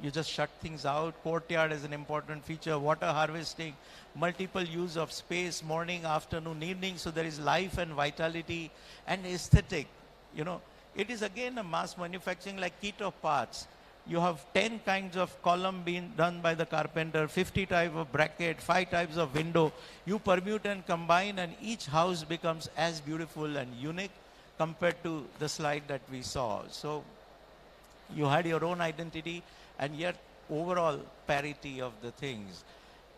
you just shut things out. Courtyard is an important feature. Water harvesting, multiple use of space, morning, afternoon, evening. So there is life and vitality and aesthetic. You know, it is again a mass manufacturing like kit of parts. You have 10 kinds of column being done by the carpenter, 50 type of bracket, 5 types of window. You permute and combine, and each house becomes as beautiful and unique compared to the slide that we saw. So you had your own identity and yet overall parity of the things.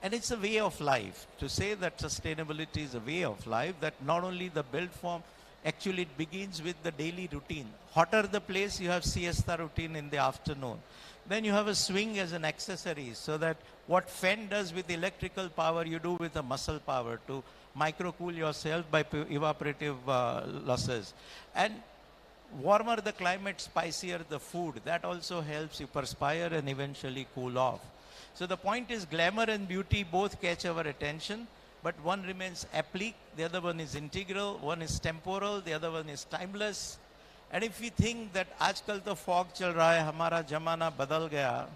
And it's a way of life. To say that sustainability is a way of life, that not only the build form, actually it begins with the daily routine. Hotter the place, you have siesta routine in the afternoon. Then you have a swing as an accessory, so that what fan does with electrical power, you do with the muscle power to micro-cool yourself by evaporative losses. And warmer the climate, spicier the food. That also helps you perspire and eventually cool off. So the point is, glamour and beauty both catch our attention, but one remains applique, the other one is integral, one is temporal, the other one is timeless. And if we think that aajkal to fog chal raha hai, hamara jamana badal gaya,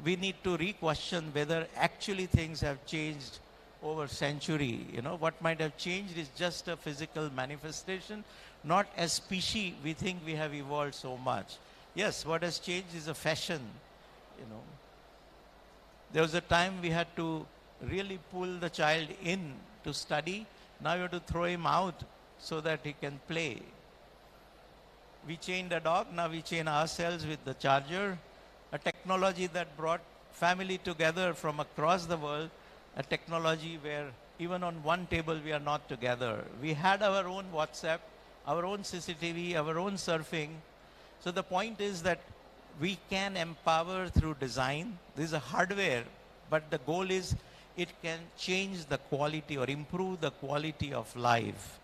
we need to re-question whether actually things have changed over century. You know, what might have changed is just a physical manifestation, not as species we think we have evolved so much. Yes, what has changed is a fashion, you know. There was a time we had to really pull the child in to study. Now you have to throw him out so that he can play. We chained a dog, now we chain ourselves with the charger. A technology that brought family together from across the world, a technology where even on one table we are not together. We had our own WhatsApp, our own CCTV, our own surfing. So the point is that we can empower through design. This is a hardware, but the goal is it can change the quality or improve the quality of life.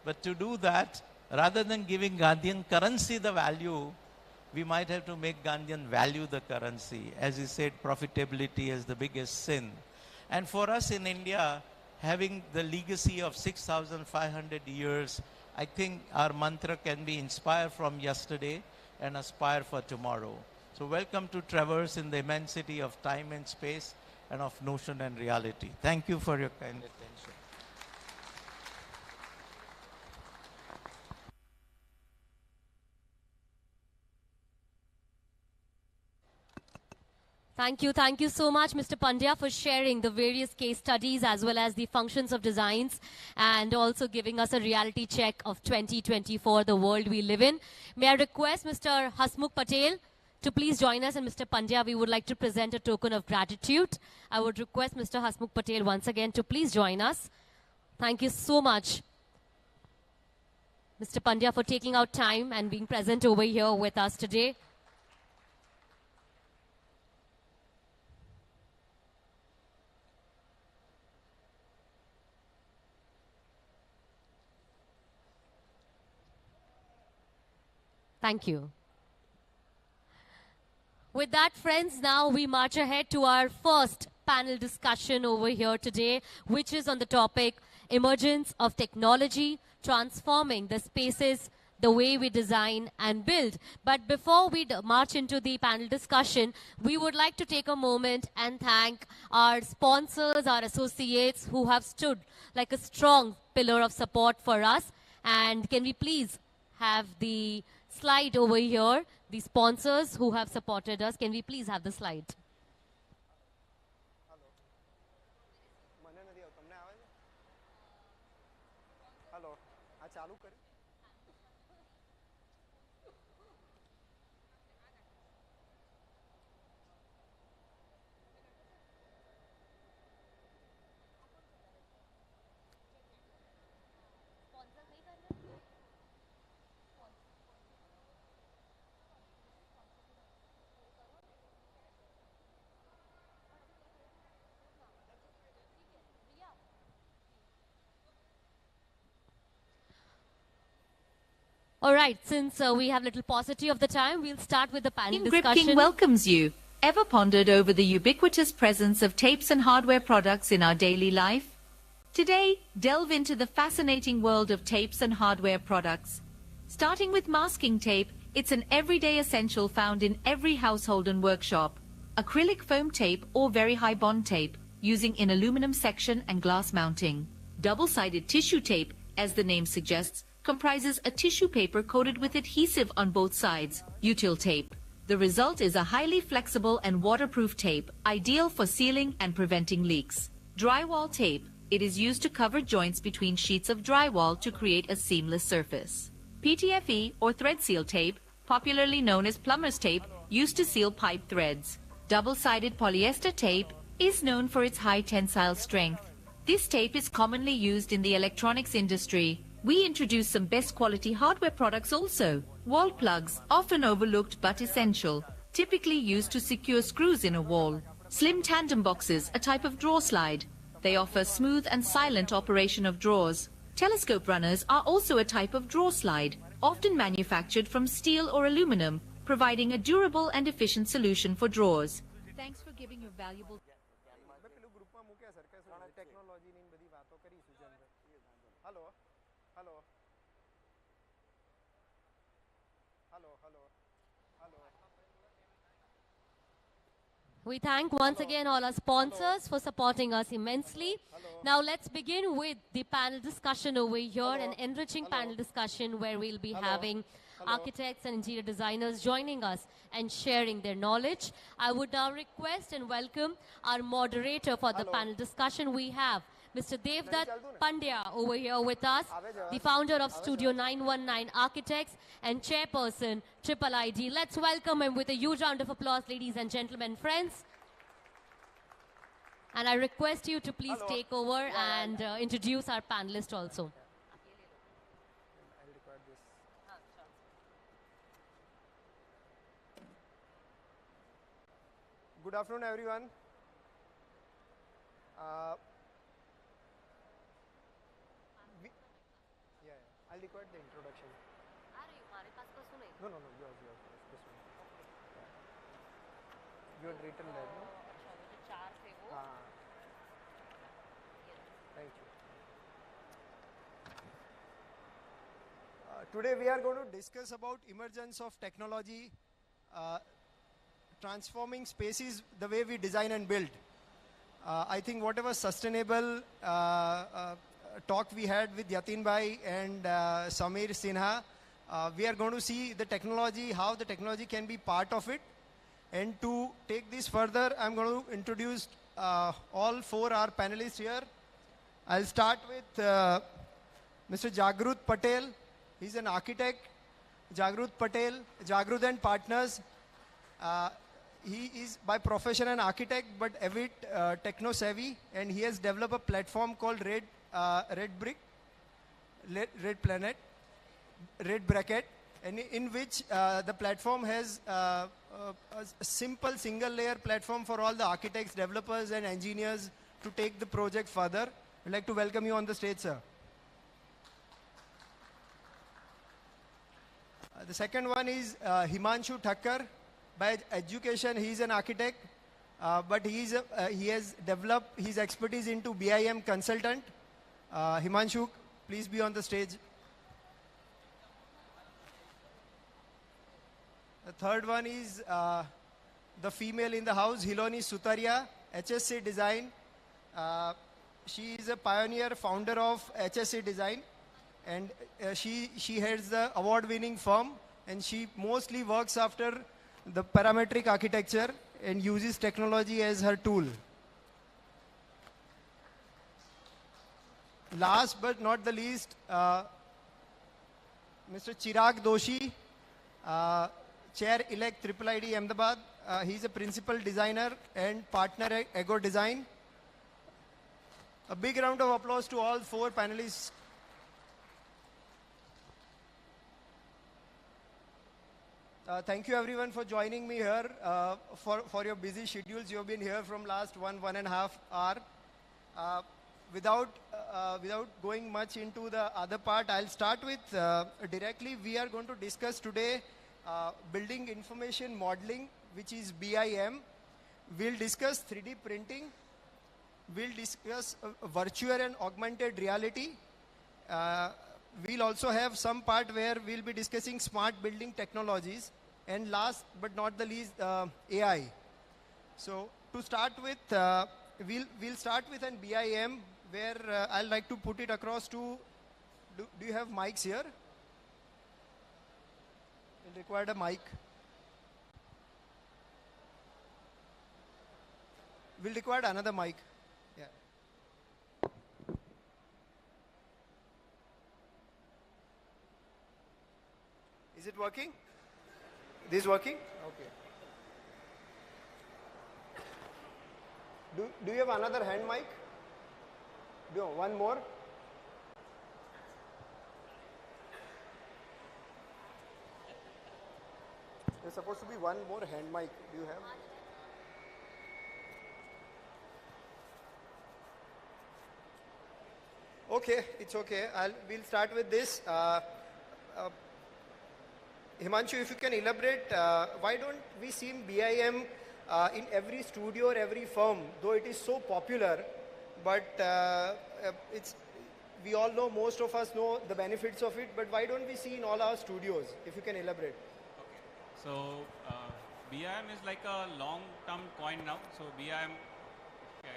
But to do that, rather than giving Gandhian currency the value, we might have to make Gandhian value the currency. As he said, profitability is the biggest sin. And for us in India, having the legacy of 6,500 years, I think our mantra can be inspired from yesterday and aspire for tomorrow. So welcome to traverse in the immensity of time and space and of notion and reality. Thank you for your kind attention. Thank you so much, Mr. Pandya, for sharing the various case studies as well as the functions of designs, and also giving us a reality check of 2024, the world we live in. May I request Mr. Hasmukh Patel to please join us, and Mr. Pandya, we would like to present a token of gratitude. I would request Mr. Hasmukh Patel once again to please join us. Thank you so much, Mr. Pandya, for taking out time and being present over here with us today. Thank you. With that, friends, now we march ahead to our first panel discussion over here today, which is on the topic, Emergence of Technology, Transforming the Spaces, the Way We Design and Build. But before we march into the panel discussion, we would like to take a moment and thank our sponsors, our associates who have stood like a strong pillar of support for us. And can we please have the slide over here, the sponsors who have supported us. Can we please have the slide? All right, since we have little paucity of the time, we'll start with the panel discussion. King welcomes you. Ever pondered over the ubiquitous presence of tapes and hardware products in our daily life? Today, delve into the fascinating world of tapes and hardware products. Starting with masking tape, it's an everyday essential found in every household and workshop. acrylic foam tape or very high bond tape, using in aluminum section and glass mounting. Double-sided tissue tape, as the name suggests, comprises a tissue paper coated with adhesive on both sides, util tape. The result is a highly flexible and waterproof tape, ideal for sealing and preventing leaks. Drywall tape. It is used to cover joints between sheets of drywall to create a seamless surface. PTFE or thread seal tape, popularly known as plumber's tape, used to seal pipe threads. Double-sided polyester tape is known for its high tensile strength. This tape is commonly used in the electronics industry. We introduce some best quality hardware products also. Wall plugs, often overlooked but essential, typically used to secure screws in a wall. Slim tandem boxes, a type of drawer slide. They offer smooth and silent operation of drawers. Telescope runners are also a type of drawer slide, often manufactured from steel or aluminum, providing a durable and efficient solution for drawers. Thanks for giving your valuable... We thank once again all our sponsors for supporting us immensely. Now let's begin with the panel discussion over here, an enriching panel discussion where we'll be having architects and interior designers joining us and sharing their knowledge. I would now request and welcome our moderator for the panel discussion. We have Mr. Devdutt Pandya over here with us, the founder of Studio 919 Architects and chairperson IIID. Let's welcome him with a huge round of applause, ladies and gentlemen, friends. And I request you to please take over and introduce our panelists also. Good afternoon, everyone. I'll record the introduction. No, yours. This one. You had written that, no? Thank you. Today we are going to discuss about emergence of technology, transforming spaces the way we design and build. I think whatever sustainable talk we had with Yatin Bhai and Samir Sinha, we are going to see the technology, how the technology can be part of it. And to take this further, I'm going to introduce all four our panelists here. I'll start with Mr. Jagrut Patel. He's an architect. Jagrut Patel, Jagrut and Partners. He is by profession an architect, but avid techno-savvy, and he has developed a platform called Red Bracket, and in which the platform has a simple single-layer platform for all the architects, developers, and engineers to take the project further. I'd like to welcome you on the stage, sir. The second one is Himanshu Thakkar. By education, he is an architect, but he has developed his expertise into BIM consultant. Himanshu, please be on the stage. The third one is the female in the house, Hiloni Sutaria, HSC Design. She is a pioneer founder of HSC Design, and she heads the award-winning firm, and she mostly works after the parametric architecture and uses technology as her tool. Last but not the least, Mr. Chirag Doshi, Chair-elect IIID Ahmedabad. He's a principal designer and partner at Ego Design. A big round of applause to all four panelists. Thank you everyone for joining me here for your busy schedules. You have been here from last one and a half hour. Without going much into the other part, I'll start with directly. We are going to discuss today building information modeling, which is BIM. We'll discuss 3D printing. We'll discuss virtual and augmented reality. We'll also have some part where we'll be discussing smart building technologies. And last but not the least, AI. So to start with, we'll start with an BIM where I'll like to put it across to, do you have mics here? We'll require a mic. We'll require another mic. Yeah. Is it working? This working? Okay. Do you have another hand mic? No, one more. There's supposed to be one more hand mic. Do you have? Okay, it's okay. We'll start with this. Himanshu, if you can elaborate, why don't we see BIM in every studio or every firm, though it is so popular, but we all know, most of us know the benefits of it, but why don't we see in all our studios, if you can elaborate? So BIM is like a long-term coin now. So BIM,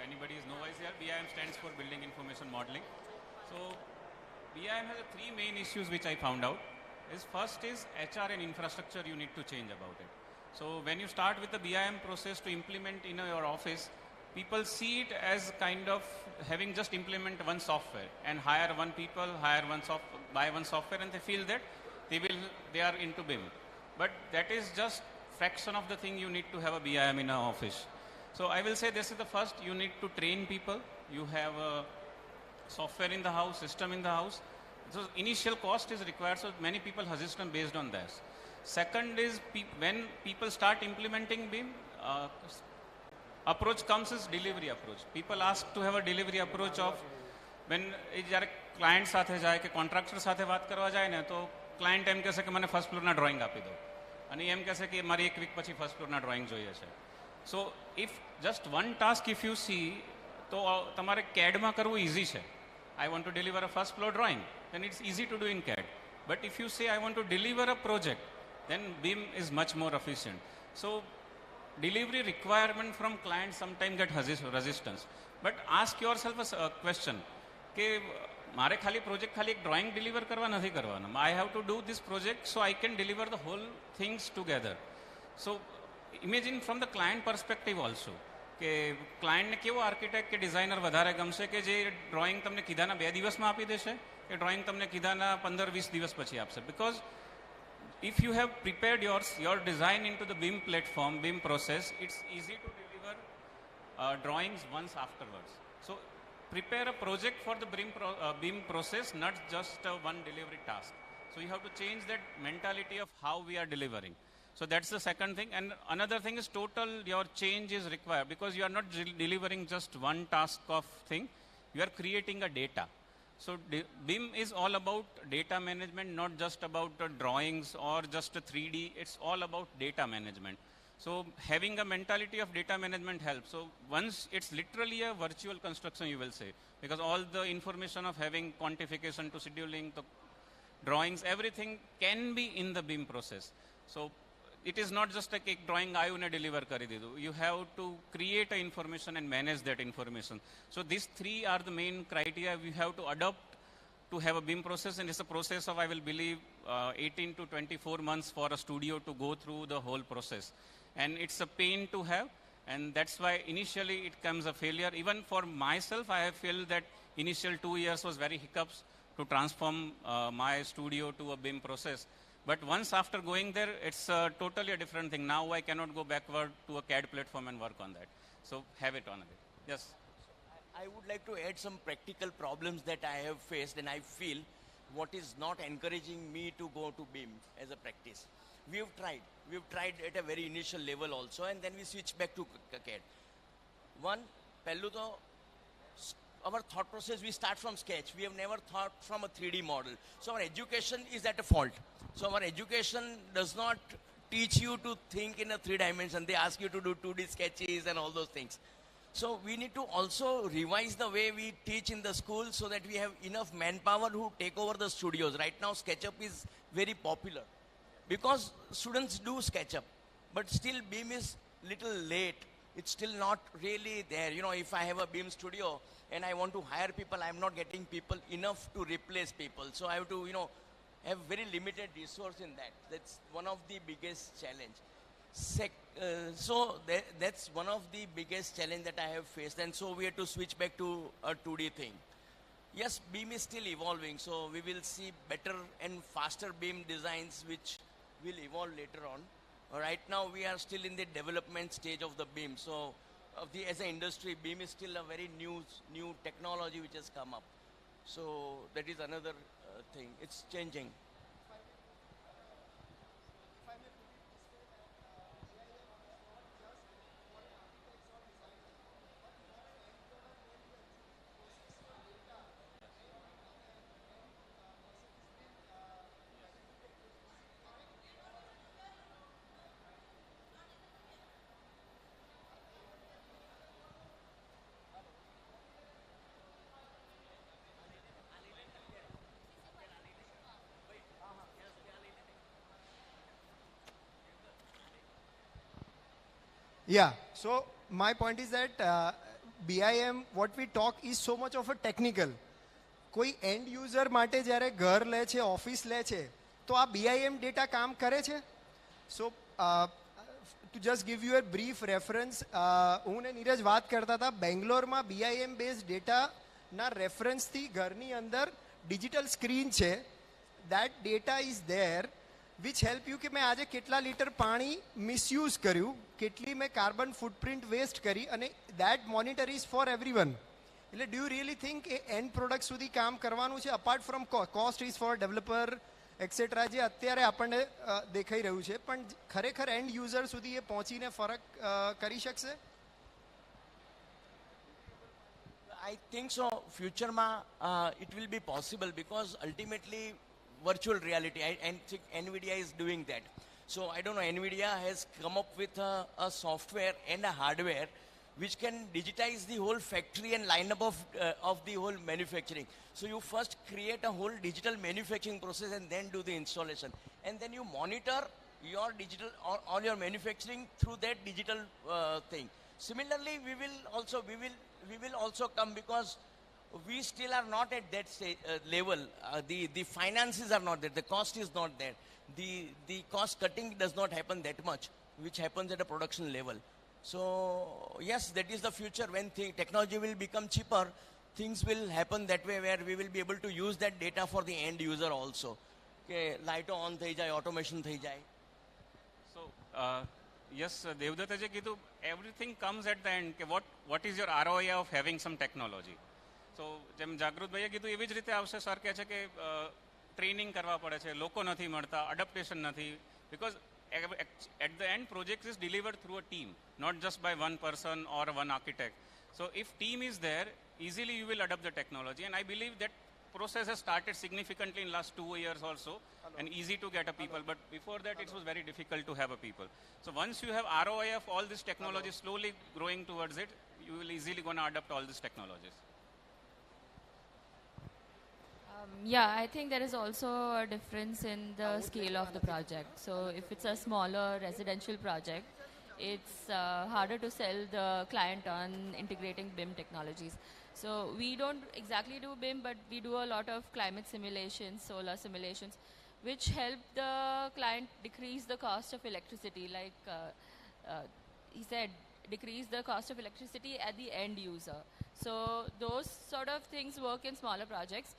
anybody is novice here, BIM stands for Building Information Modeling. So BIM has three main issues which I found out. First is HR and infrastructure you need to change about it. So when you start with the BIM process to implement in your office, people see it as kind of having just implement one software and hire one people, buy one software, and they feel that they are into BIM. But that is just fraction of the thing you need to have a BIM in an office. So I will say this is the first, you need to train people. You have a software in the house, system in the house. So initial cost is required, so many people hesitant based on this. Second is when people start implementing BIM, approach comes as delivery approach. People ask to have a delivery approach of when જ્યારે client સાથે જાય કે contractor સાથે વાત કરવા જાય ને તો ક્લાયન્ટ એમ કહેશે કે મને ફર્સ્ટ ફ્લોરના ડ્રોઈંગ આપી દો અને એમ કહેશે કે મારી એક વીક પછી ફર્સ્ટ ફ્લોરના ડ્રોઈંગ જોઈએ છે. સો if just one task if you C તો તમારે CAD-માં કરવું ઇઝી છે. I want to deliver a first floor drawing, then it's easy to do in CAD. But if you say I want to deliver a project, then BIM is much more efficient. So delivery requirement from clients sometimes get resistance. But ask yourself a question, કે મારે ખાલી project ખાલી એક drawing deliver કરવા નથી કરવાનો. I have to do this project so I can deliver the whole things together. So imagine from the client perspective also, કે ક્લાયન્ટને કેવો આર્કિટેક્ટ કે ડિઝાઇનર વધારે ગમશે કે જે ડ્રોઈંગ તમને કીધાના 2 દિવસમાં આપી દેશે કે ડ્રોઈંગ તમને કીધાના 15-20 દિવસ પછી આપશે. Because if you have prepared your design into the BIM platform, BIM process, it's easy to deliver drawings once afterwards. So prepare a project for the BIM process, not just one delivery task. So you have to change that mentality of how we are delivering. So that's the second thing. And another thing is total your change is required because you are not delivering just one task of thing. You are creating a data. So BIM is all about data management, not just about drawings or just 3D. It's all about data management. So having a mentality of data management helps. So once it's literally a virtual construction, you will say, because all the information of having quantification to scheduling, the drawings, everything can be in the BIM process. So it is not just like a drawing આવ્યું ને deliver કરી દીધું. You have to create a information and manage that information. So these three are the main criteria we have to adopt to have a BIM process, and it's a process of, I will believe, 18 to 24 months for a studio to go through the whole process. And it's a pain to have, and that's why initially it comes a failure. Even for myself, I feel that initial 2 years was very hiccups to transform my studio to a BIM process. But once after going there, it's totally a different thing. Now I cannot go backward to a CAD platform and work on that. So have it on a bit. Yes. I would like to add some practical problems that I have faced, and I feel what is not encouraging me to go to BIM as a practice. We've tried at a very initial level also, and then we switch back to CAD. One, પહેલું તો our thought process, we start from sketch. We have never thought from a 3D model. So our education is at a fault. So our education does not teach you to think in a 3 dimension. They ask you to do 2D sketches and all those things. So we need to also revise the way we teach in the school so that we have enough manpower who take over the studios. Right now SketchUp is very popular because students do SketchUp, but still BIM is little late it's still not really there. You know, if I have a BIM studio and I want to hire people, I'm not getting people enough to replace people. So I have to, you know, have very limited resource in that. That's one of the biggest challenge. That's one of the biggest challenge that I have faced. And so we have to switch back to a 2D thing. Yes, BIM is still evolving, so we will see better and faster BIM designs which will evolve later on. Right now, we are still in the development stage of the BIM. So, as an industry, BIM is still a very new technology which has come up. So, that is another thing. It's changing. Yeah, so my point is that BIM, what we talk is so much of a technical. કોઈ and user માટે જ્યારે ઘર લે છે, office લે છે, તો આ BIM ડેટા કામ કરે છે? So to just give you a brief reference, હું ને નીરજ વાત કરતા હતા, બેંગ્લોરમાં BIM બેઝ ડેટાના રેફરન્સથી ઘરની અંદર ડિજિટલ સ્ક્રીન છે, that data is there which help you કે મેં આજે કેટલા લીટર પાણી મિસયુઝ કર્યું, કેટલી મેં કાર્બન ફૂટપ્રિન્ટ વેસ્ટ કરી, અને that monitor is for everyone. એટલે do you really think a end product સુધી કામ કરવાનું છે, apart from cost is for developer etcetera, જે અત્યારે આપણને દેખાઈ રહ્યું છે, પણ ખરેખર એન્ડ યુઝર સુધી એ પહોંચીને ફરક કરી શકશે? I think so. Future it will be possible because ultimately virtual reality, and NVIDIA is doing that. So I don't know, NVIDIA has come up with a software and a hardware which can digitize the whole factory and lineup of the whole manufacturing. So you first create a whole digital manufacturing process and then do the installation, and then you monitor your digital all your manufacturing through that digital thing. Similarly, we will also come, because we still are not at that level. The finances are not there. The cost is not there. The cost cutting does not happen that much, which happens at a production level. So yes, that is the future. When technology will become cheaper, things will happen that way, where we will be able to use that data for the end user also. Okay, light on thai jai, automation thai jai. So yes, Devdatta ji kidhu, everything comes at the end. What is your ROI of having some technology? So જેમ જાગૃતભાઈએ કીધું એવી જ રીતે આવશે. Sir કહે છે કે training કરવા પડે છે, લોકો નથી મળતા, અડપ્ટેશન નથી, because at the end project is delivered through a team, not just by one person or one architect. So if team is there, easily you will adopt the technology, and I believe that process has started significantly in last 2 years also. And easy to get a people, but before that it was very difficult to have a people. So once you have ROI of all this technology slowly growing towards it, you will easily gonna adopt all these technologies. Yeah, I think there is also a difference in the scale of the project. So if it's a smaller residential project, it's harder to sell the client on integrating BIM technologies. So we don't exactly do BIM, but we do a lot of climate simulations, solar simulations, which help the client decrease the cost of electricity. Like he said, decrease the cost of electricity at the end user. So those sort of things work in smaller projects.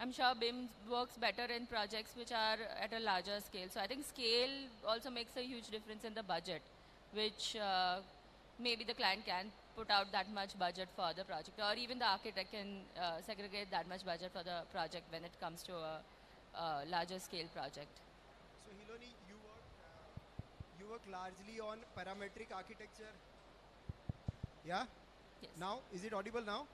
I'm sure BIM works better in projects which are at a larger scale. So I think scale also makes a huge difference in the budget, which maybe the client can put out that much budget for the project, or even the architect can segregate that much budget for the project when it comes to a larger scale project. So Hiloni, you work largely on parametric architecture. Yeah? Yes. Now, is it audible now?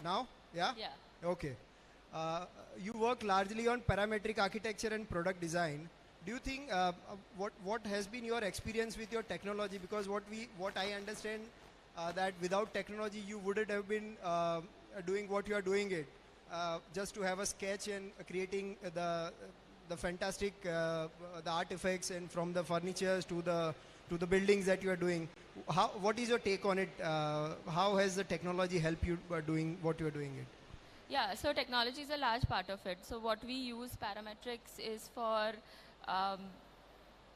Now? Yeah? Yeah. Okay. You work largely on parametric architecture and product design. Do you think what has been your experience with your technology? Because what I understand that without technology you wouldn't have been doing what you are doing it. Just to have a sketch and creating the fantastic the artifacts, and from the furnitures to the to the buildings that you are doing. What is your take on it? How has the technology helped you doing what you are doing it? Yeah, so technology is a large part of it. So what we use parametrics is for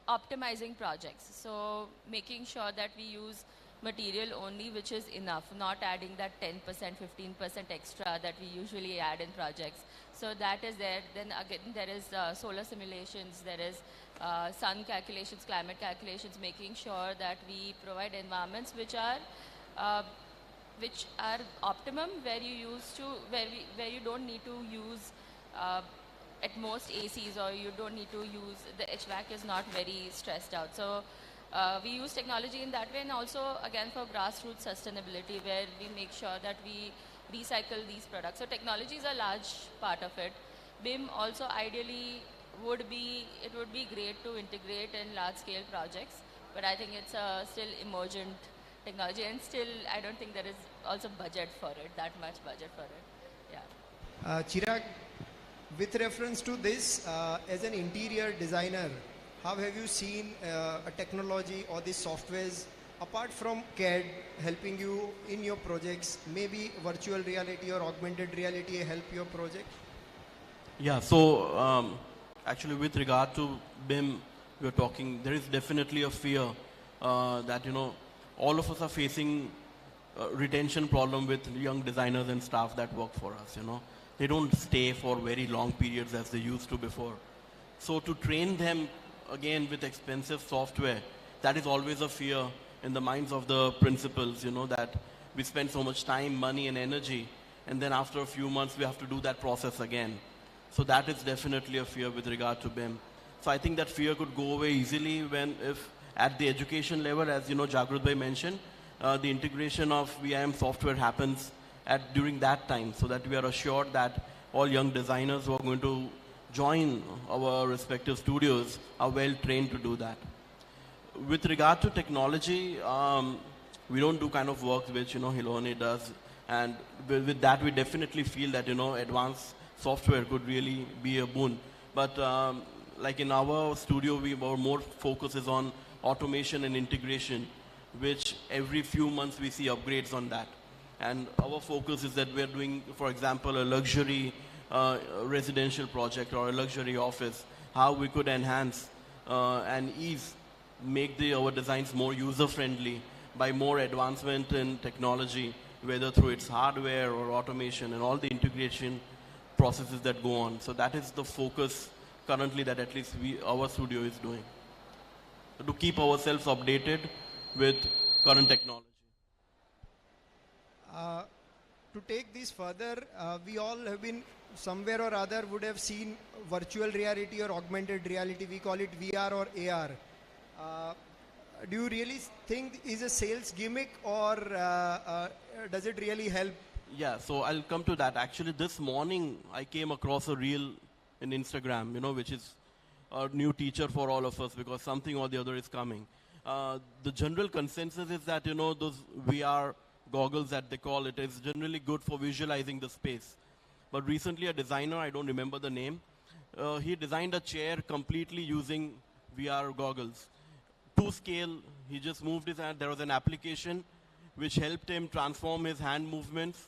optimizing projects. So making sure that we use material only which is enough, not adding that 10%, 15% extra that we usually add in projects. So that is there. Then again, there is solar simulations, there is sun calculations, climate calculations, making sure that we provide environments which are optimum, where you don't need to use at most ACs, or you don't need to use, the HVAC is not very stressed out. So we use technology in that way, and also again for grassroots sustainability, where we make sure that we recycle these products. So technology is a large part of it. BIM also ideally would be great to integrate in large scale projects, but I think it's still emergent technology, and still I don't think there is also budget for it, that much budget for it. Yeah. Chirag, with reference to this, as an interior designer, how have you seen a technology or the softwares apart from CAD helping you in your projects? Maybe virtual reality or augmented reality help your project? Yeah, so actually with regard to BIM, we're talking, there is definitely a fear that, all of us are facing retention problem with young designers and staff that work for us, They don't stay for very long periods as they used to before. So to train them again with expensive software, that is always a fear in the minds of the principals, that we spend so much time, money and energy, and then after a few months we have to do that process again. So that is definitely a fear with regard to BIM. So I think that fear could go away easily if at the education level, as Jagrut Bhai mentioned, the integration of VIM software happens during that time, so that we are assured that all young designers who are going to join our respective studios are well trained to do that. With regard to technology, we don't do kind of work which Hiloni does, and with that we definitely feel that advanced software could really be a boon. But like in our studio, our more focus is on automation and integration, which every few months we see upgrades on that. And our focus is that we're doing, for example, a luxury residential project or a luxury office, how we could enhance and make our designs more user-friendly by more advancement in technology, whether through its hardware or automation and all the integration processes that go on. So that is the focus currently that at least our studio is doing, to keep ourselves updated with current technology. To take this further, we all have been somewhere or other would have seen virtual reality or augmented reality. We call it VR or AR. Do you really think is a sales gimmick, or does it really help? Yeah, so I'll come to that. Actually, this morning I came across a reel in Instagram, which is a new teacher for all of us, because something or the other is coming. The general consensus is that, those VR goggles that they call it is generally good for visualizing the space. But recently a designer, I don't remember the name, he designed a chair completely using VR goggles. To scale, he just moved his hand. There was an application which helped him transform his hand movements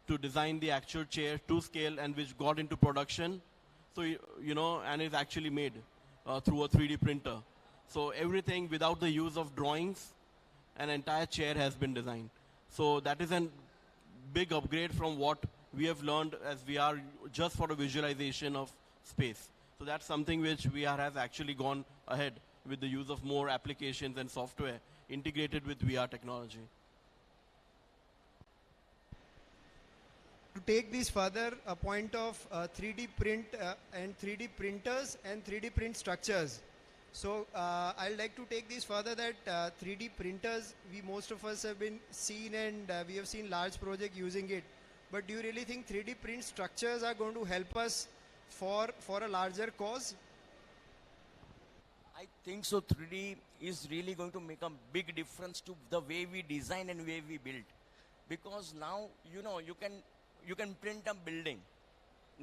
to design the actual chair to scale, and which got into production. So, and is actually made through a 3D printer. So everything without the use of drawings, an entire chair has been designed. So that is a big upgrade from what we have learned as VR just for a visualization of space. So that's something which VR has actually gone ahead with the use of more applications and software integrated with VR technology. To take this further, a point of 3D print and 3D printers and 3D print structures. So I'd like to take this further, that 3D printers, most of us have been seen, and we have seen large projects using it. But do you really think 3D print structures are going to help us for a larger cause? I think so. 3D is really going to make a big difference to the way we design and way we build. Because now, you can print a building.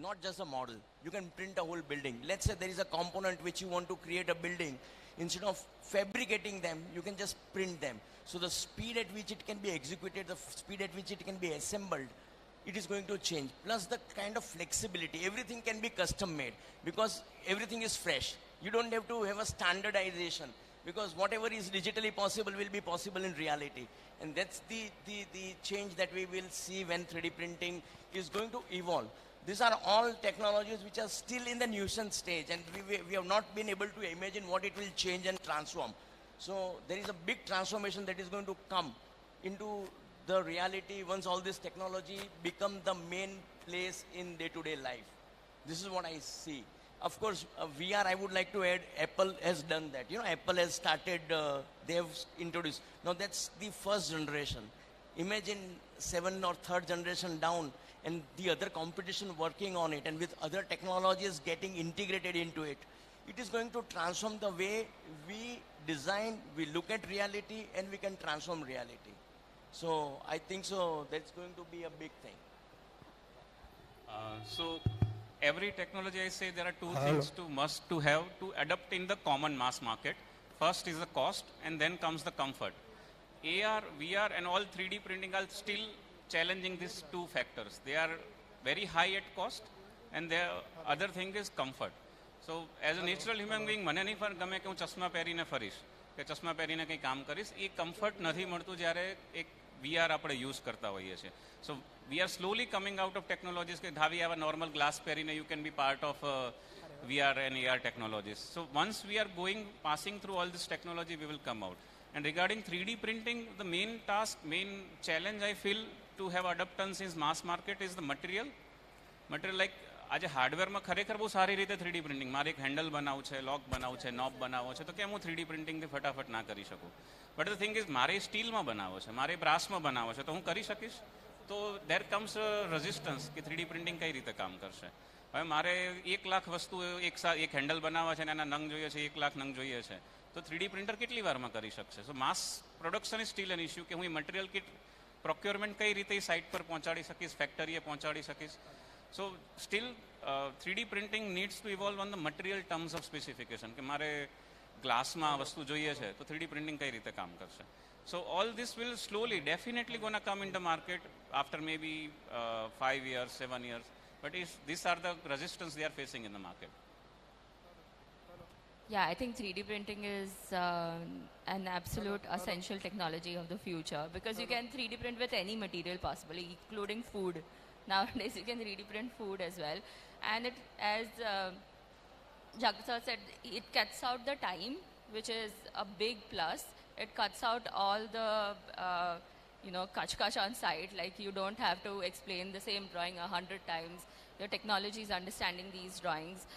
not just a model. You can print a whole building. Let's say there is a component which you want to create a building. Instead of fabricating them, you can just print them. So the speed at which it can be executed, the speed at which it can be assembled, it is going to change. Plus the kind of flexibility, everything can be custom made because everything is fresh. You don't have to have a standardization because whatever is digitally possible will be possible in reality. And that's the change that we will see when 3D printing is going to evolve. These are all technologies which are still in the nascent stage, and we have not been able to imagine what it will change and transform. So there is a big transformation that is going to come into the reality once all this technology become the main place in day-to-day life. This is what I see. Of course, VR, I would like to add, Apple has done that. You know, Apple has started, they have introduced. Now that's the first generation. Imagine 7th or 3rd generation down and the other competition working on it and with other technologies getting integrated into it. It is going to transform the way we design, we look at reality, and we can transform reality. So I think so that's going to be a big thing. So every technology, I say there are two things to must to have to adapt in the common mass market. First is the cost, and then comes the comfort. AR, VR, and all 3D printing are still challenging these two factors. They are very high at cost, and the other thing is comfort. So as a natural human being, મને નહીં ગમે કે હું ચશ્મા પહેરીને ફરીશ કે ચશ્મા પહેરીને કંઈ કામ કરીશ. એ કમ્ફર્ટ નથી મળતું જ્યારે એક VR આપણે યુઝ કરતા હોઈએ છીએ. So we are slowly coming out of technologies કે હવે આવા normal glass પહેરીને you can be part of VR and AR technologies. So once we are passing through all this technology, we will come out. And regarding 3D printing, the main task, main challenge I feel to have adoptance in mass market is the material. Material like આજે હાર્ડવેરમાં ખરેખર બહુ સારી રીતે 3D printing, મારે એક handle બનાવવું છે, લોક બનાવવું છે, નોબ બનાવવો છે, તો કેમ હું 3D પ્રિન્ટિંગથી ફટાફટ ના કરી શકું? બટ ધ થિંગ ઇઝ મારે સ્ટીલમાં બનાવવો છે, મારે બ્રાસમાં બનાવવો છે, તો હું કરી શકીશ? તો દેર કમ્સ રેઝિસ્ટન્સ કે 3D પ્રિન્ટિંગ કઈ રીતે કામ કરશે. હવે મારે 1 લાખ વસ્તુ એક હેન્ડલ બનાવવા છે ને એના નંગ જોઈએ છે, 1 લાખ નંગ જોઈએ છે, તો 3D પ્રિન્ટર કેટલી વારમાં કરી શકશે? So mass production is still an issue કે હું એ મટીરિયલ કિટ પ્રોક્યોરમેન્ટ કઈ રીતે સાઇટ પર પહોંચાડી શકીશ, ફેક્ટરીએ પહોંચાડી શકીશ. So still 3D printing needs to evolve on the material terms of specification કે મારે ગ્લાસમાં વસ્તુ જોઈએ છે તો 3D printing કઈ રીતે કામ કરશે. So all this will slowly definitely gonna come in the market after maybe 5 years, 7 years, but these are the resistance they are facing in the market. Yeah, I think 3D printing is an absolute essential technology of the future because you can 3D print with any material possible, including food. Nowadays, you can 3D print food as well. And it, as Jagat sir said, it cuts out the time, which is a big plus. It cuts out all the, kach on site. Like, you don't have to explain the same drawing 100 times. Your technology is understanding these drawings.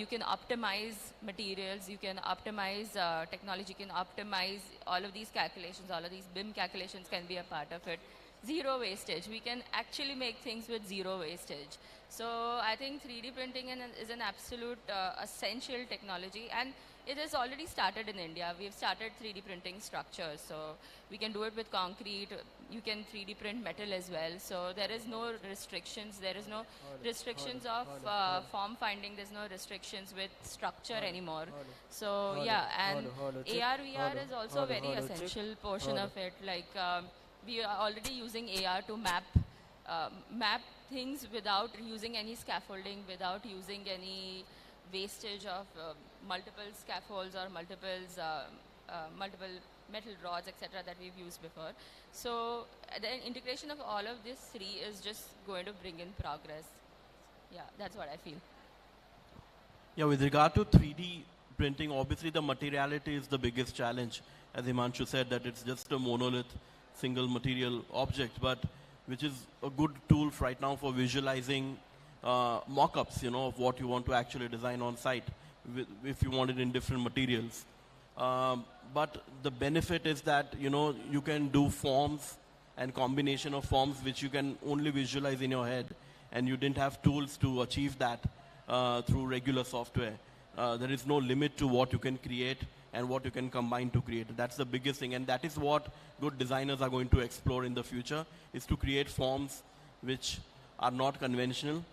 You can optimize materials. You can optimize technology. You can optimize all of these calculations. All of these BIM calculations can be a part of it. Zero wastage. We can actually make things with zero wastage. So I think 3D printing is an absolute essential technology, and it has already started in India. We've started 3D printing structures, so we can do it with concrete. You can 3D print metal as well. So there is no restrictions. There is no restrictions of form finding. There's no restrictions with structure anymore. So yeah, and AR VR is also a very essential portion of it. Like we are already using AR to map things without using any scaffolding, without using any wastage of multiple scaffolds or multiple metal rods, etc. that we've used before. So the integration of all of this three is just going to bring in progress. Yeah, that's what I feel. Yeah, with regard to 3D printing, obviously the materiality is the biggest challenge. As Himanshu said, that it's just a monolith, single material object, but which is a good tool right now for visualizing mock-ups, of what you want to actually design on site, if you want it in different materials. But the benefit is that, you can do forms and combination of forms which you can only visualize in your head, and you didn't have tools to achieve that through regular software. There is no limit to what you can create and what you can combine to create. That's the biggest thing, and that is what good designers are going to explore in the future, is to create forms which are not conventional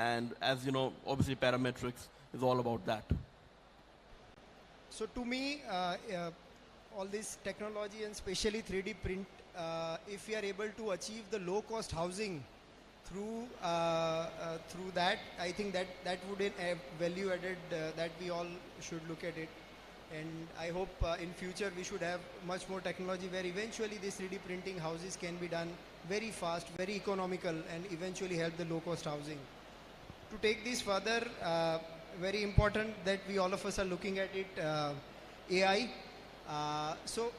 And as you know, obviously parametrics is all about that. So to me, all this technology and especially 3D print, if we are able to achieve the low-cost housing through that, I think that would be a value added that we all should look at it. And I hope in future we should have much more technology where eventually these 3D printing houses can be done very fast, very economical, and eventually help the low-cost housing. To take this further, very important that we all of us are looking at it, AI. So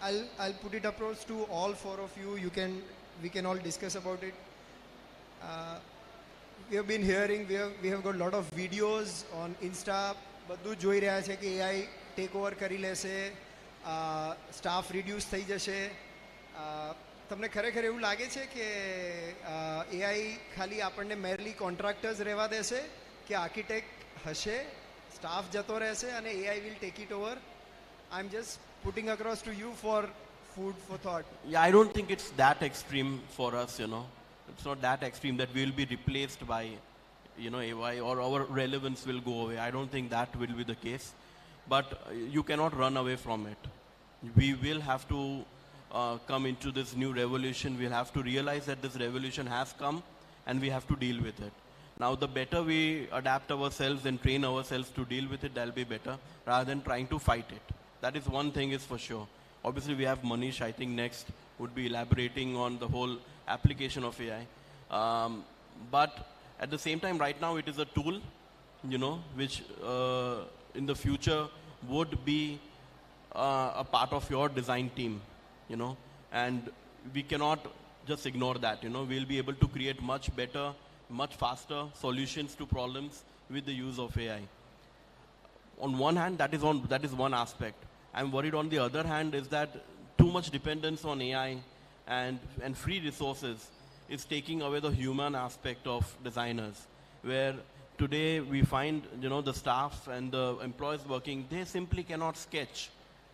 I'll put it across to all four of you. We can all discuss about it. We have been hearing, we have got a lot of videos on Insta. બધું જોઈ રહ્યા છે કે AI take over કરી લેશે, staff reduce થઈ જશે. તમને ખરેખર એવું લાગે છે કે AI ખાલી આપણને મેરલી કોન્ટ્રાક્ટર્સ રહેવા દેશે કે આર્કિટેક્ટ હશે, સ્ટાફ જતો રહેશે અને AI will take it over? I'm just putting across to you for food for thought. Yeah, I don't think it's that extreme for us, you know. It's not that extreme that we will be replaced by, you know, AI or our relevance will go away. I don't think that will be the case. But you cannot run away from it. We will have to come into this new revolution. We'll have to realize that this revolution has come and we have to deal with it. Now, the better we adapt ourselves and train ourselves to deal with it, that'll be better rather than trying to fight it. That is one thing is for sure. Obviously, we have Manish, I think next would be elaborating on the whole application of AI. But at the same time, right now, it is a tool, you know, which in the future would be a part of your design team, you know, and we cannot just ignore that, you know. We'll be able to create much better, much faster solutions to problems with the use of AI. On one hand, that is one aspect. I'm worried on the other hand is that too much dependence on AI and free resources is taking away the human aspect of designers, where today we find, you know, the staff and the employees working, they simply cannot sketch.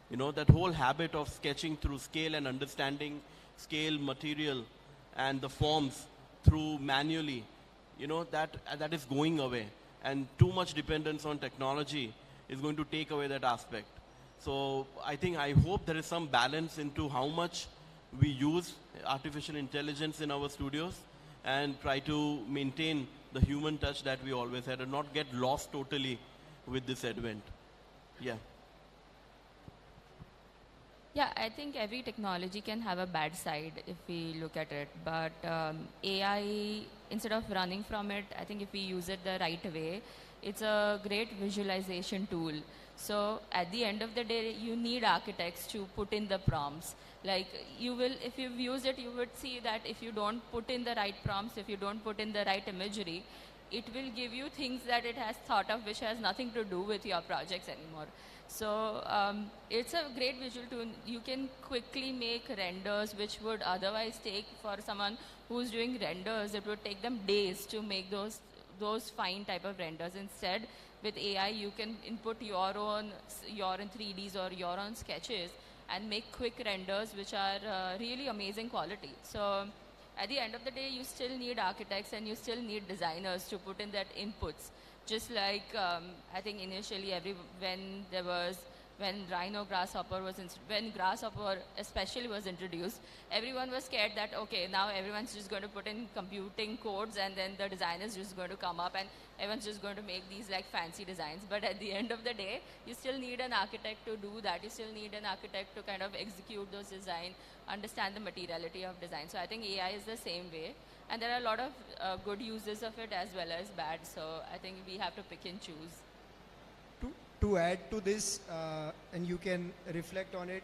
You know, that whole habit of sketching through scale and understanding scale, material, and the forms through manually, you know, that is going away. And too much dependence on technology is going to take away that aspect. So I hope there is some balance into how much we use artificial intelligence in our studios and try to maintain the human touch that we always had and not get lost totally with this advent. Yeah. Yeah, I think every technology can have a bad side if we look at it. But AI, instead of running from it, I think if we use it the right way, it's a great visualization tool. So at the end of the day, you need architects to put in the prompts. Like you will, if you've used it, you would see that if you don't put in the right prompts, if you don't put in the right imagery, it will give you things that it has thought of which has nothing to do with your projects anymore. So it's a great visual tool. You can quickly make renders which would otherwise take, for someone who's doing renders, it would take them days to make those fine type of renders. Instead, with AI, you can input your own 3Ds or your own sketches and make quick renders which are really amazing quality. So at the end of the day, you still need architects and you still need designers to put in that inputs. Just like I think initially when Rhino Grasshopper when Grasshopper especially was introduced, everyone was scared that okay, now everyone's just going to put in computing codes and then the design is just going to come up and everyone's just going to make these like fancy designs. But at the end of the day, you still need an architect to do that. You still need an architect to kind of execute those designs, understand the materiality of design. So I think AI is the same way. And there are a lot of good uses of it as well as bad. So I think we have to pick and choose. To add to this, and you can reflect on it,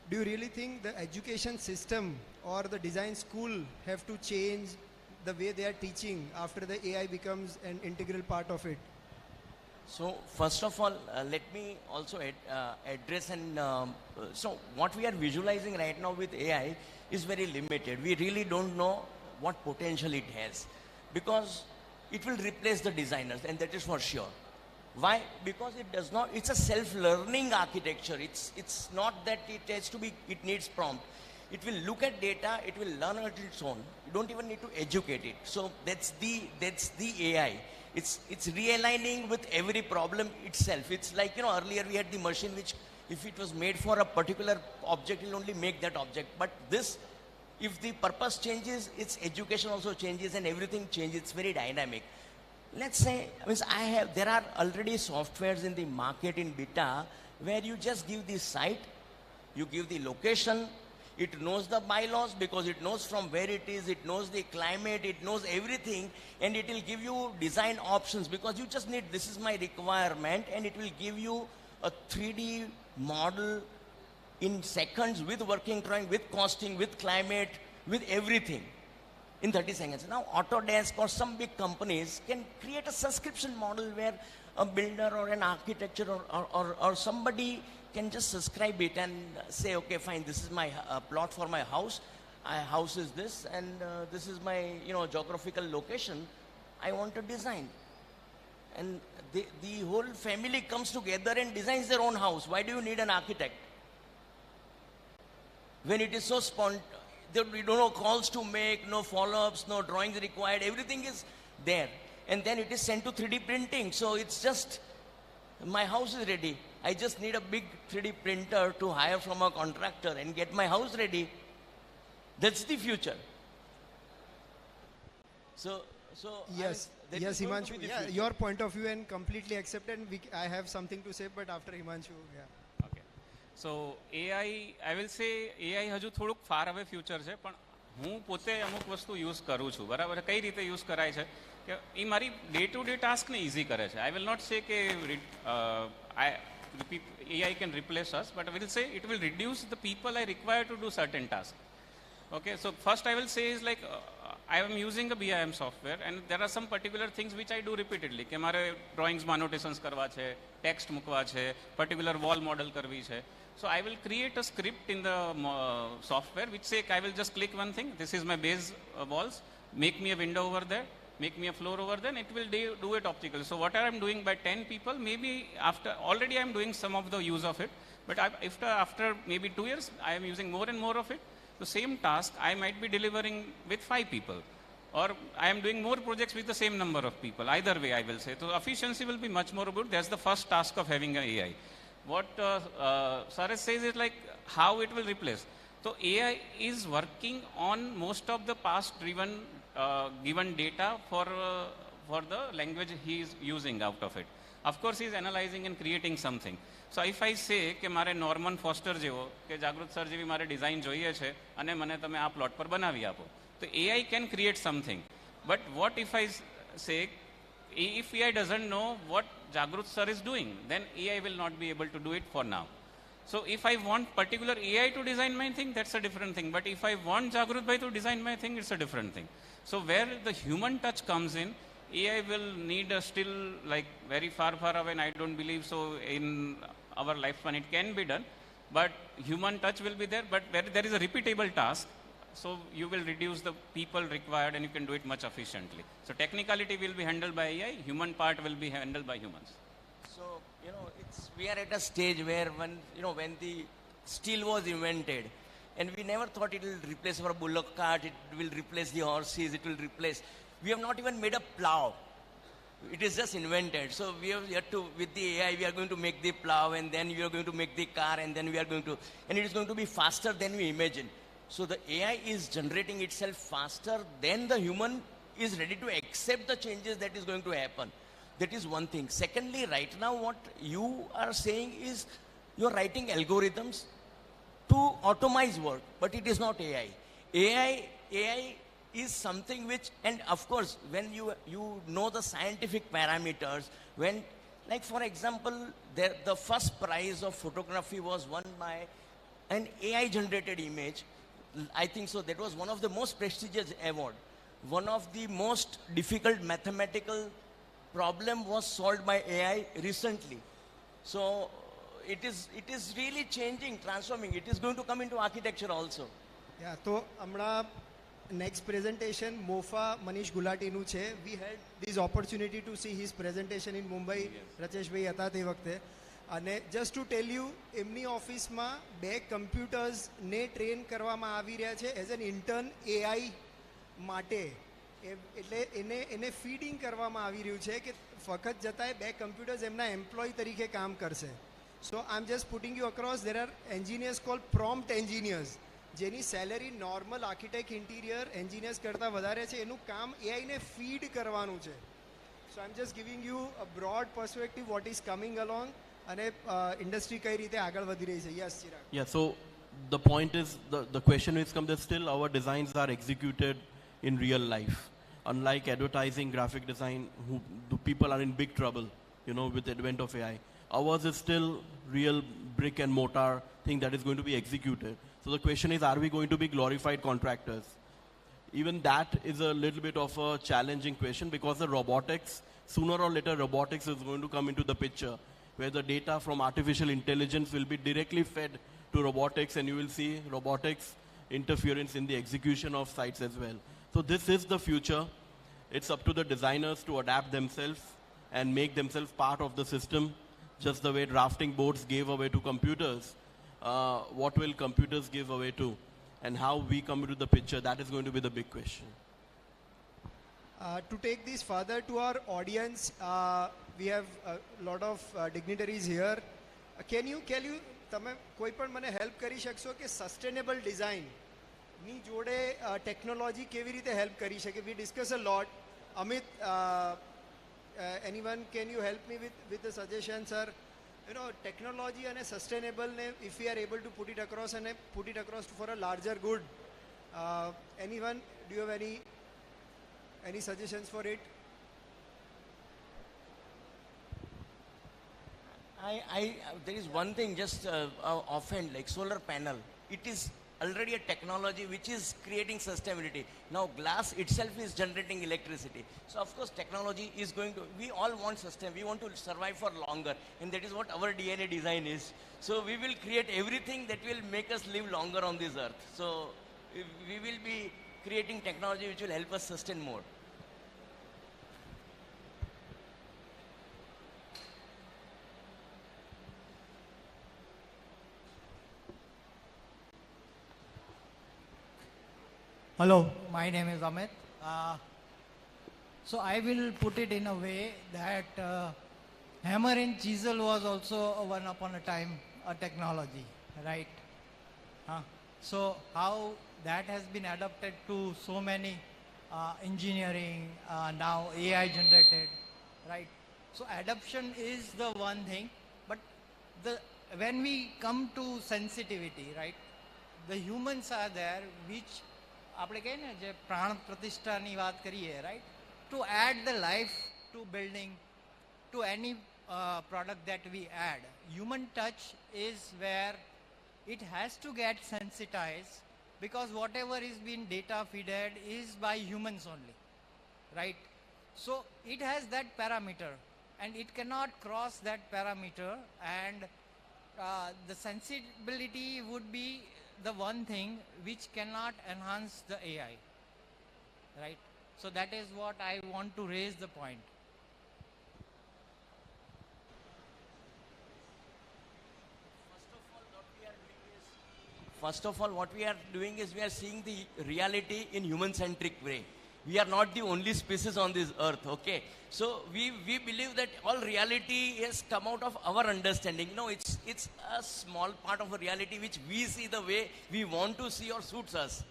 do you really think the education system or the design school have to change the way they are teaching after the AI becomes an integral part of it? So first of all, let me also address so what we are visualizing right now with AI is very limited. We really don't know what potential it has, because it will replace the designers, and that is for sure. Why? Because it does not, it's a self-learning architecture. It's not that it has to be, it needs prompt. It will look at data, it will learn at its own. You don't even need to educate it. So that's the AI. It's realigning with every problem itself. It's like, earlier we had the machine which, if it was made for a particular object, it will only make that object. But this, if the purpose changes, its education also changes and everything changes. It's very dynamic. Let's say, there are already softwares in the market in beta where you just give the site, you give the location, it knows the bylaws because it knows from where it is, it knows the climate, it knows everything, and it will give you design options because you just need, this is my requirement, and it will give you a 3D model in seconds with working drawing, with costing, with climate, with everything in 30 seconds. Now Autodesk or some big companies can create a subscription model where a builder or an architecture or somebody can just subscribe it and say, okay, fine, this is my plot for my house. House is this, and this is my geographical location. I want to design. And the whole family comes together and designs their own house. Why do you need an architect? When it is so spontaneous, there will be no calls to make, no follow-ups, no drawings required, everything is there. And then it is sent to 3D printing. So it's just, my house is ready. I just need a big 3D printer to hire from a contractor and get my house ready. That's the future. So yes, yes, Himanshu. Yeah, your point of view and completely accepted. I have something to say, but after Himanshu, yeah. Okay. So AI, I will say AI હજુ થોડુંક far away future છે, પણ હું પોતે અમુક વસ્તુ use કરું છું, બરાબર? કઈ રીતે યુઝ કરાય છે કે એ મારી ડે ટુ ડે ટાસ્કને ઇઝી કરે છે. I will not say કે AI can replace us, but I will say it will reduce the people I require to do certain tasks. Okay, so first I will say is like I am using a BIM software and there are some particular things which I do repeatedly. કે મારે ડ્રોઈંગ્સમાં annotations કરવા છે, text મૂકવા છે, particular wall model કરવી છે. So I will create a script in the software which say I will just click one thing. This is my base walls. Make me a window over there. Make me a floor over there. And it will do it optically. So what I am doing by 10 people, maybe already I am doing some of the use of it. But after maybe 2 years, I am using more and more of it. The same task I might be delivering with 5 people. Or I am doing more projects with the same number of people. Either way, I will say. So efficiency will be much more good. That's the first task of having an AI. What Saresh says is like how it will replace. So AI is working on most of the past driven given data for the language he is using out of it. Of course, he is analyzing and creating something. So if I say કે મારે Norman foster જેવો કે જાગૃત sir જેવી મારે design જોઈએ છે અને મને તમે આ પ્લોટ પર બનાવી આપો, તો AI can create something. But what if I say, if AI doesn't know what Jagrut sir is doing, then AI will not be able to do it for now. So if I want particular AI to design my thing, that's a different thing. But if I want Jagrut bhai to design my thing, it's a different thing. So where the human touch comes in, AI will need still like very far away, and I don't believe so in our lifespan it can be done. But human touch will be there. But where there is a repeatable task, so you will reduce the people required and you can do it much efficiently. So technicality will be handled by AI, human part will be handled by humans. So, we are at a stage where when the steel was invented, and we never thought it will replace our bullock cart, it will replace the horses, it will replace. We have not even made a plow. It is just invented. So we have yet to, with the AI, we are going to make the plow, and then we are going to make the car, and then we are going to, and it is going to be faster than we imagine. So the AI is generating itself faster than the human is ready to accept the changes that is going to happen. That is one thing. Secondly, right now what you are saying is you are writing algorithms to automate work, but it is not AI. AI is something which, and of course, when you know the scientific parameters, when, like for example, the first prize of photography was won by an AI generated image. I think so. That was one of the most prestigious award. One of the most difficult mathematical problem was solved by AI recently. So it is really changing, transforming. It is going to come into architecture also. Yeah. So amra next presentation Mofa Manish Gulati nu che. We had this opportunity to see his presentation in Mumbai. Rajesh bhai hata te વખતે. અને just to tell you એમની ઓફિસમાં 2 કમ્પ્યુટર્સને train કરવામાં આવી રહ્યા છે as an intern AI માટે. એટલે એને ફીડિંગ કરવામાં આવી રહ્યું છે કે ફક્ત જતાંય 2 કમ્પ્યુટર્સ એમના એમ્પ્લોય તરીકે કામ કરશે. So I am just putting you across there are engineers called prompt engineers, જેની salary normal architect interior engineers કરતાં વધારે છે. એનું કામ એઆઈને ફીડ કરવાનું છે. So I am just giving you a broad perspective what is coming along અને ઇન્ડસ્ટ્રી કઈ રીતે આગળ વધી રહી છે. Yes Chirag. Yeah, so the point is, the question is come that still our designs are executed in real life. Unlike advertising, graphic design, the people are in big trouble, with the advent of AI. Ours is still real brick and mortar thing that is going to be executed. So the question is, are we going to be glorified contractors? Even that is a little bit of a challenging question, because the robotics, sooner or later robotics is going to come into the picture, where the data from artificial intelligence will be directly fed to robotics, and you will see robotics interference in the execution of sites as well. So this is the future. It's up to the designers to adapt themselves and make themselves part of the system. Just the way drafting boards gave away to computers, what will computers give away to? And how we come into the picture, that is going to be the big question. To take this further to our audience, we have a lot of dignitaries here. Can you તમે કોઈ પણ મને help કરી શકશો કે sustainable ડિઝાઇનની જોડે technology કેવી રીતે હેલ્પ કરી શકે? We discuss a lot. Amit, anyone can you help me with the suggestion, sir? Technology અને સસ્ટેનેબલને if we are able to put it across અને put it across for a larger good, anyone do you have any suggestions for it? There is one thing just offhand, like solar panel. It is already a technology which is creating sustainability. Now glass itself is generating electricity. So of course technology is going to, we all want sustain, we want to survive for longer, and that is what our DNA design is. So we will create everything that will make us live longer on this earth. So we will be creating technology which will help us sustain more. Hello, my name is Amit. So I will put it in a way that hammer and chisel was also one upon a time a technology, right? So how that has been adapted to so many engineering, now AI generated, right? So adoption is the one thing, but when we come to sensitivity, right? The humans are there which આપણે કહીએ ને જે પ્રાણ પ્રતિષ્ઠાની વાત કરીએ, right, to add the life to building, to any product that we add. Human touch is where it has to get sensitized, because whatever is being data feeded is by humans only, right? So it has that parameter and it cannot cross that parameter, and the sensibility would be the one thing which cannot enhance the AI, right? So that is what I want to raise the point. First of all, what we are doing is we are seeing the reality in human-centric way. We are not the only species on this earth, okay? So we believe that all reality has come out of our understanding. No, it's a small part of a reality which we see the way we want to see or suits us,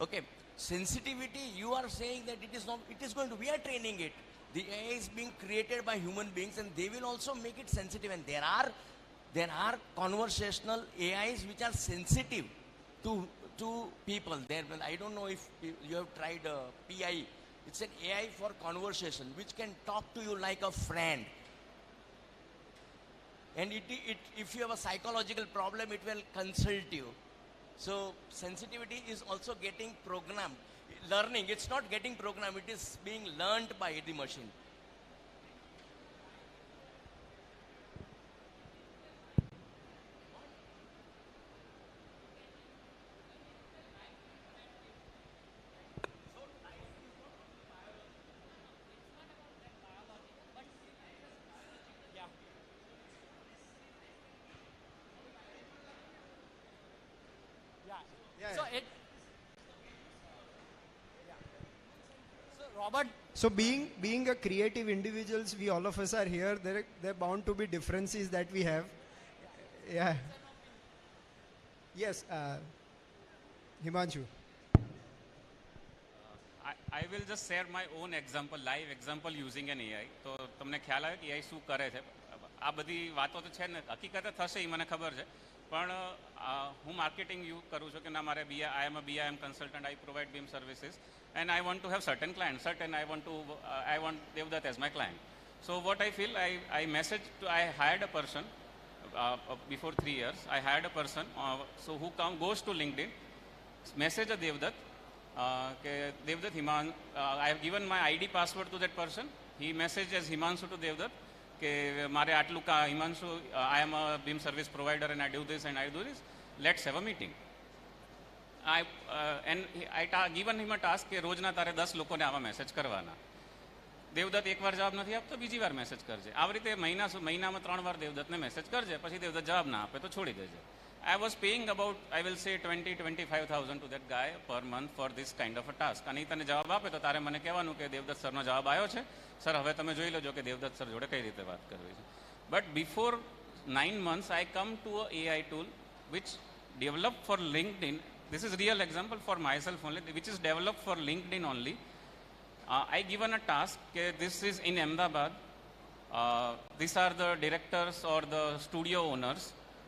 okay? Sensitivity, you are saying that it is not, it is going to, we are training it. The AI is being created by human beings and they will also make it sensitive, and there are conversational AIs which are sensitive to people. I don't know if you have tried PI. It's an AI for conversation which can talk to you like a friend. And if you have a psychological problem, it will consult you. So sensitivity is also getting programmed. Learning, it's not getting programmed, it is being learned by the machine. Robert. So being a creative individuals, we all of us are here. There bound to be differences that we have. Yeah. Yes. Himanshu. I will just share my own example, live example using an AI. તો તમને ખ્યાલ આવે કે AI શું કરે છે? આ બધી વાતો તો છે ને, હકીકતે થશે એ મને ખબર છે. પણ હું માર્કેટિંગ કરું છું કે ના મારે I am a BIM consultant, I provide BIM services and I want to have certain clients, I want Devdutt as my client. So what I feel, I hired a person before 3 years. I hired a person so who goes to LinkedIn, message a Devdutt. Devdutt, I have given my ID password to that person. He messages Himanshu to Devdutt. Himanshu, I am a BIM service provider and I do this and I do this. Let's have a meeting. I given him a task કે રોજના તારે 10 લોકોને આવા message કરવાના. દેવદત્ત એકવાર જવાબ નથી આપતો, બીજી વાર મેસેજ કરજે. આવી રીતે મહિનામાં 3 વાર દેવદત્તને મેસેજ કરજે, પછી દેવદત્ત જવાબ ના આપે તો છોડી દેજે. I was paying about, I will say 20-25,000 to that guy per month for this kind of a task. અને એ તને જવાબ આપે તો તારે મને કહેવાનું કે દેવદત્ત સરનો જવાબ આવ્યો છે, સર હવે તમે જોઈ લેજો કે દેવદત્ત સર જોડે કઈ રીતે વાત કરવી છે. But before 9 months, I come to a AI tool which developed for LinkedIn. This is real example for myself only, which is developed for LinkedIn only. I given a task, this is in Ahmedabad. These are the directors or the studio owners.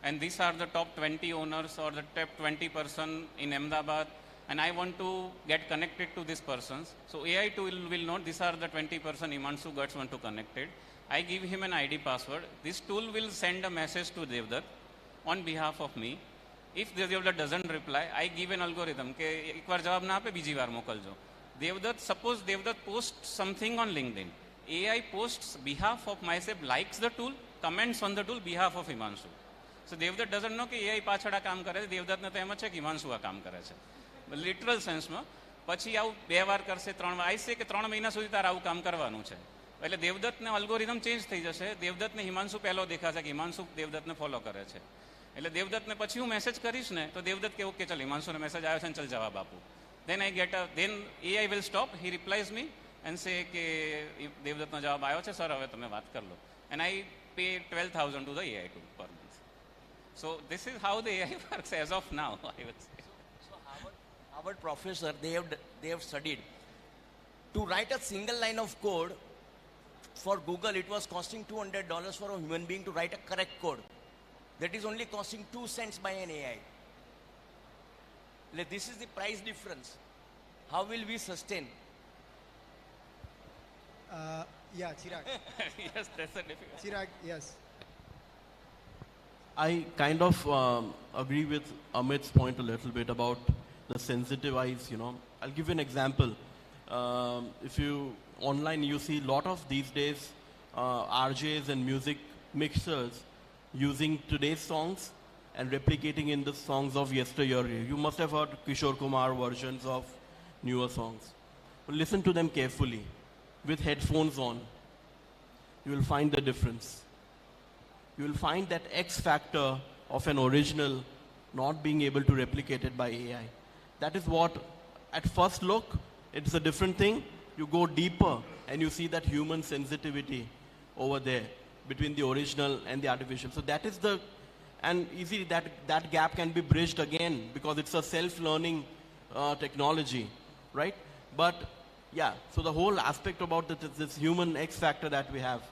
And these are the top 20 owners or the top 20 person in Ahmedabad, and I want to get connected to these persons. So AI tool will know these are the 20 person Himanshu Guts want to connected. I give him an ID password. This tool will send a message to Devdutt on behalf of me. If Devdutt doesn't reply, I give an algorithm કે એકવાર જવાબ ના આપે બીજી વાર મોકલજો. Devdutt, suppose Devdutt posts something on LinkedIn. AI posts behalf of myself, likes the tool, comments on the tool behalf of Himanshu. So Devdutt doesn't know કે AI પાછળ આ કામ કરે છે. દેવદત્તને તો એમ જ છે કે હિમાંશુ આ કામ કરે છે, લિટરલ સેન્સમાં. પછી આવું 2 વાર કરશે, 3 વાર આઈ છે કે 3 મહિના સુધી તારે આવું કામ કરવાનું છે. એટલે દેવદત્તને અલ્ગોરિધમ ચેન્જ થઈ જશે. દેવદત્તને હિમાંશુ પહેલો દેખાશે કે હિમાંશુ દેવદત્તને ફોલો કરે છે. એટલે દેવદત્તને પછી હું મેસેજ કરીશ ને તો દેવદત્ત કે ઓકે ચાલ હિમાંશુને મેસેજ આવ્યો છે ને ચાલ જવાબ આપું. then AI will stop, he replies me and say કે દેવદત્તનો જવાબ આવ્યો છે સર, હવે તમે વાત કર લો. And I pay 12,000 to the AI tool per month. So this is how the AI works as of now, I would say. So Harvard professor, they have studied. To write a single line of code for Google, it was costing $200 for a human being to write a correct code. That is only costing 2 cents by an AI. This is the price difference. How will we sustain? Yeah, Chirag. Yes, that's a difficult. Chirag, yes. I kind of agree with Amit's point a little bit about the sensitive eyes, you know. I'll give you an example. If you online, you see a lot of these days RJs and music mixers using today's songs and replicating in the songs of yesteryear. You must have heard Kishore Kumar versions of newer songs. But listen to them carefully with headphones on. You will find the difference. You will find that X factor of an original not being able to replicate it by AI. That is what, at first look, it's a different thing. You go deeper and you see that human sensitivity over there between the original and the artificial. So that is the, and easily that gap can be bridged again because it's a self-learning technology, right? But yeah, so the whole aspect about this human X factor that we have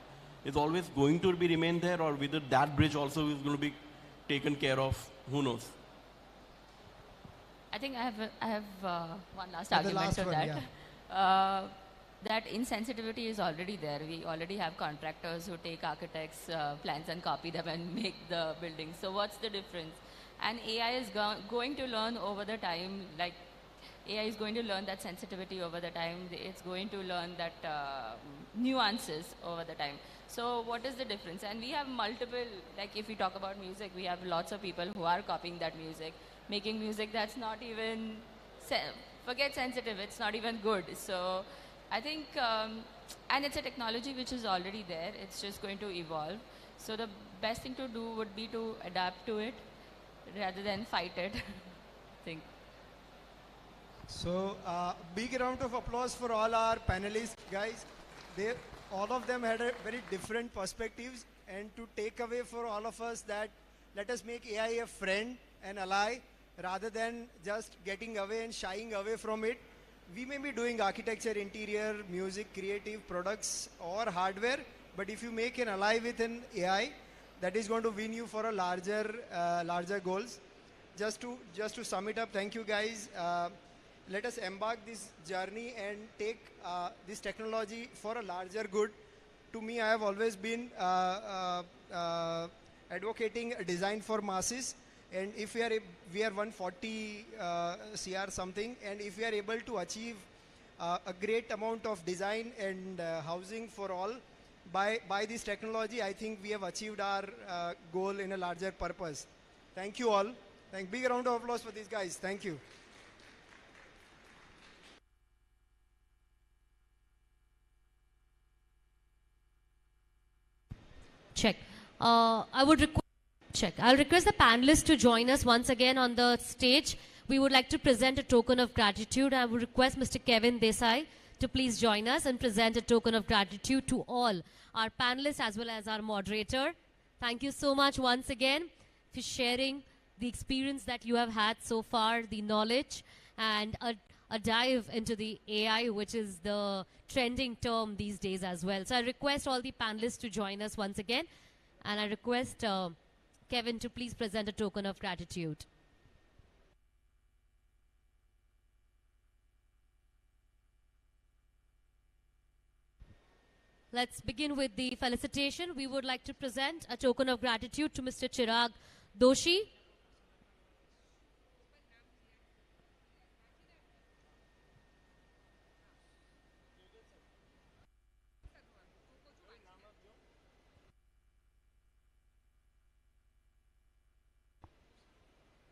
is always going to be remain there, or whether that bridge also is going to be taken care of, who knows. I think I have one last argument on that. Yeah. That insensitivity is already there. We already have contractors who take architects' plans and copy them and make the buildings. So what's the difference? And AI is going to learn over the time, like AI is going to learn that sensitivity over the time. It's going to learn that nuances over the time. So what is the difference? And we have multiple, like if we talk about music, we have lots of people who are copying that music, making music that's not even, forget sensitive, it's not even good. So I think, and it's a technology which is already there. It's just going to evolve. So the best thing to do would be to adapt to it rather than fight it. I think. So, big round of applause for all our panelists, guys. All of them had a very different perspectives, and to take away for all of us that let us make AI a friend and ally rather than just getting away and shying away from it. We may be doing architecture, interior, music, creative products or hardware, but if you make an ally with an AI, that is going to win you for a larger goals. Just to sum it up, thank you guys. Let us embark this journey and take this technology for a larger good. To me, I have always been advocating a design for masses. And if we are 140 CR something, and if we are able to achieve a great amount of design and housing for all by this technology, I think we have achieved our goal in a larger purpose. Thank you all. Big round of applause for these guys. Thank you. Check. I'll request the panelists to join us once again on the stage. We would like to present a token of gratitude. I would request Mr. Kevin Desai to please join us and present a token of gratitude to all our panelists as well as our moderator. Thank you so much once again for sharing the experience that you have had so far, the knowledge, and a dive into the AI, which is the trending term these days as well. So I request all the panelists to join us once again, and I request Kevin to please present a token of gratitude. Let's begin with the felicitation. We would like to present a token of gratitude to Mr. Chirag Doshi.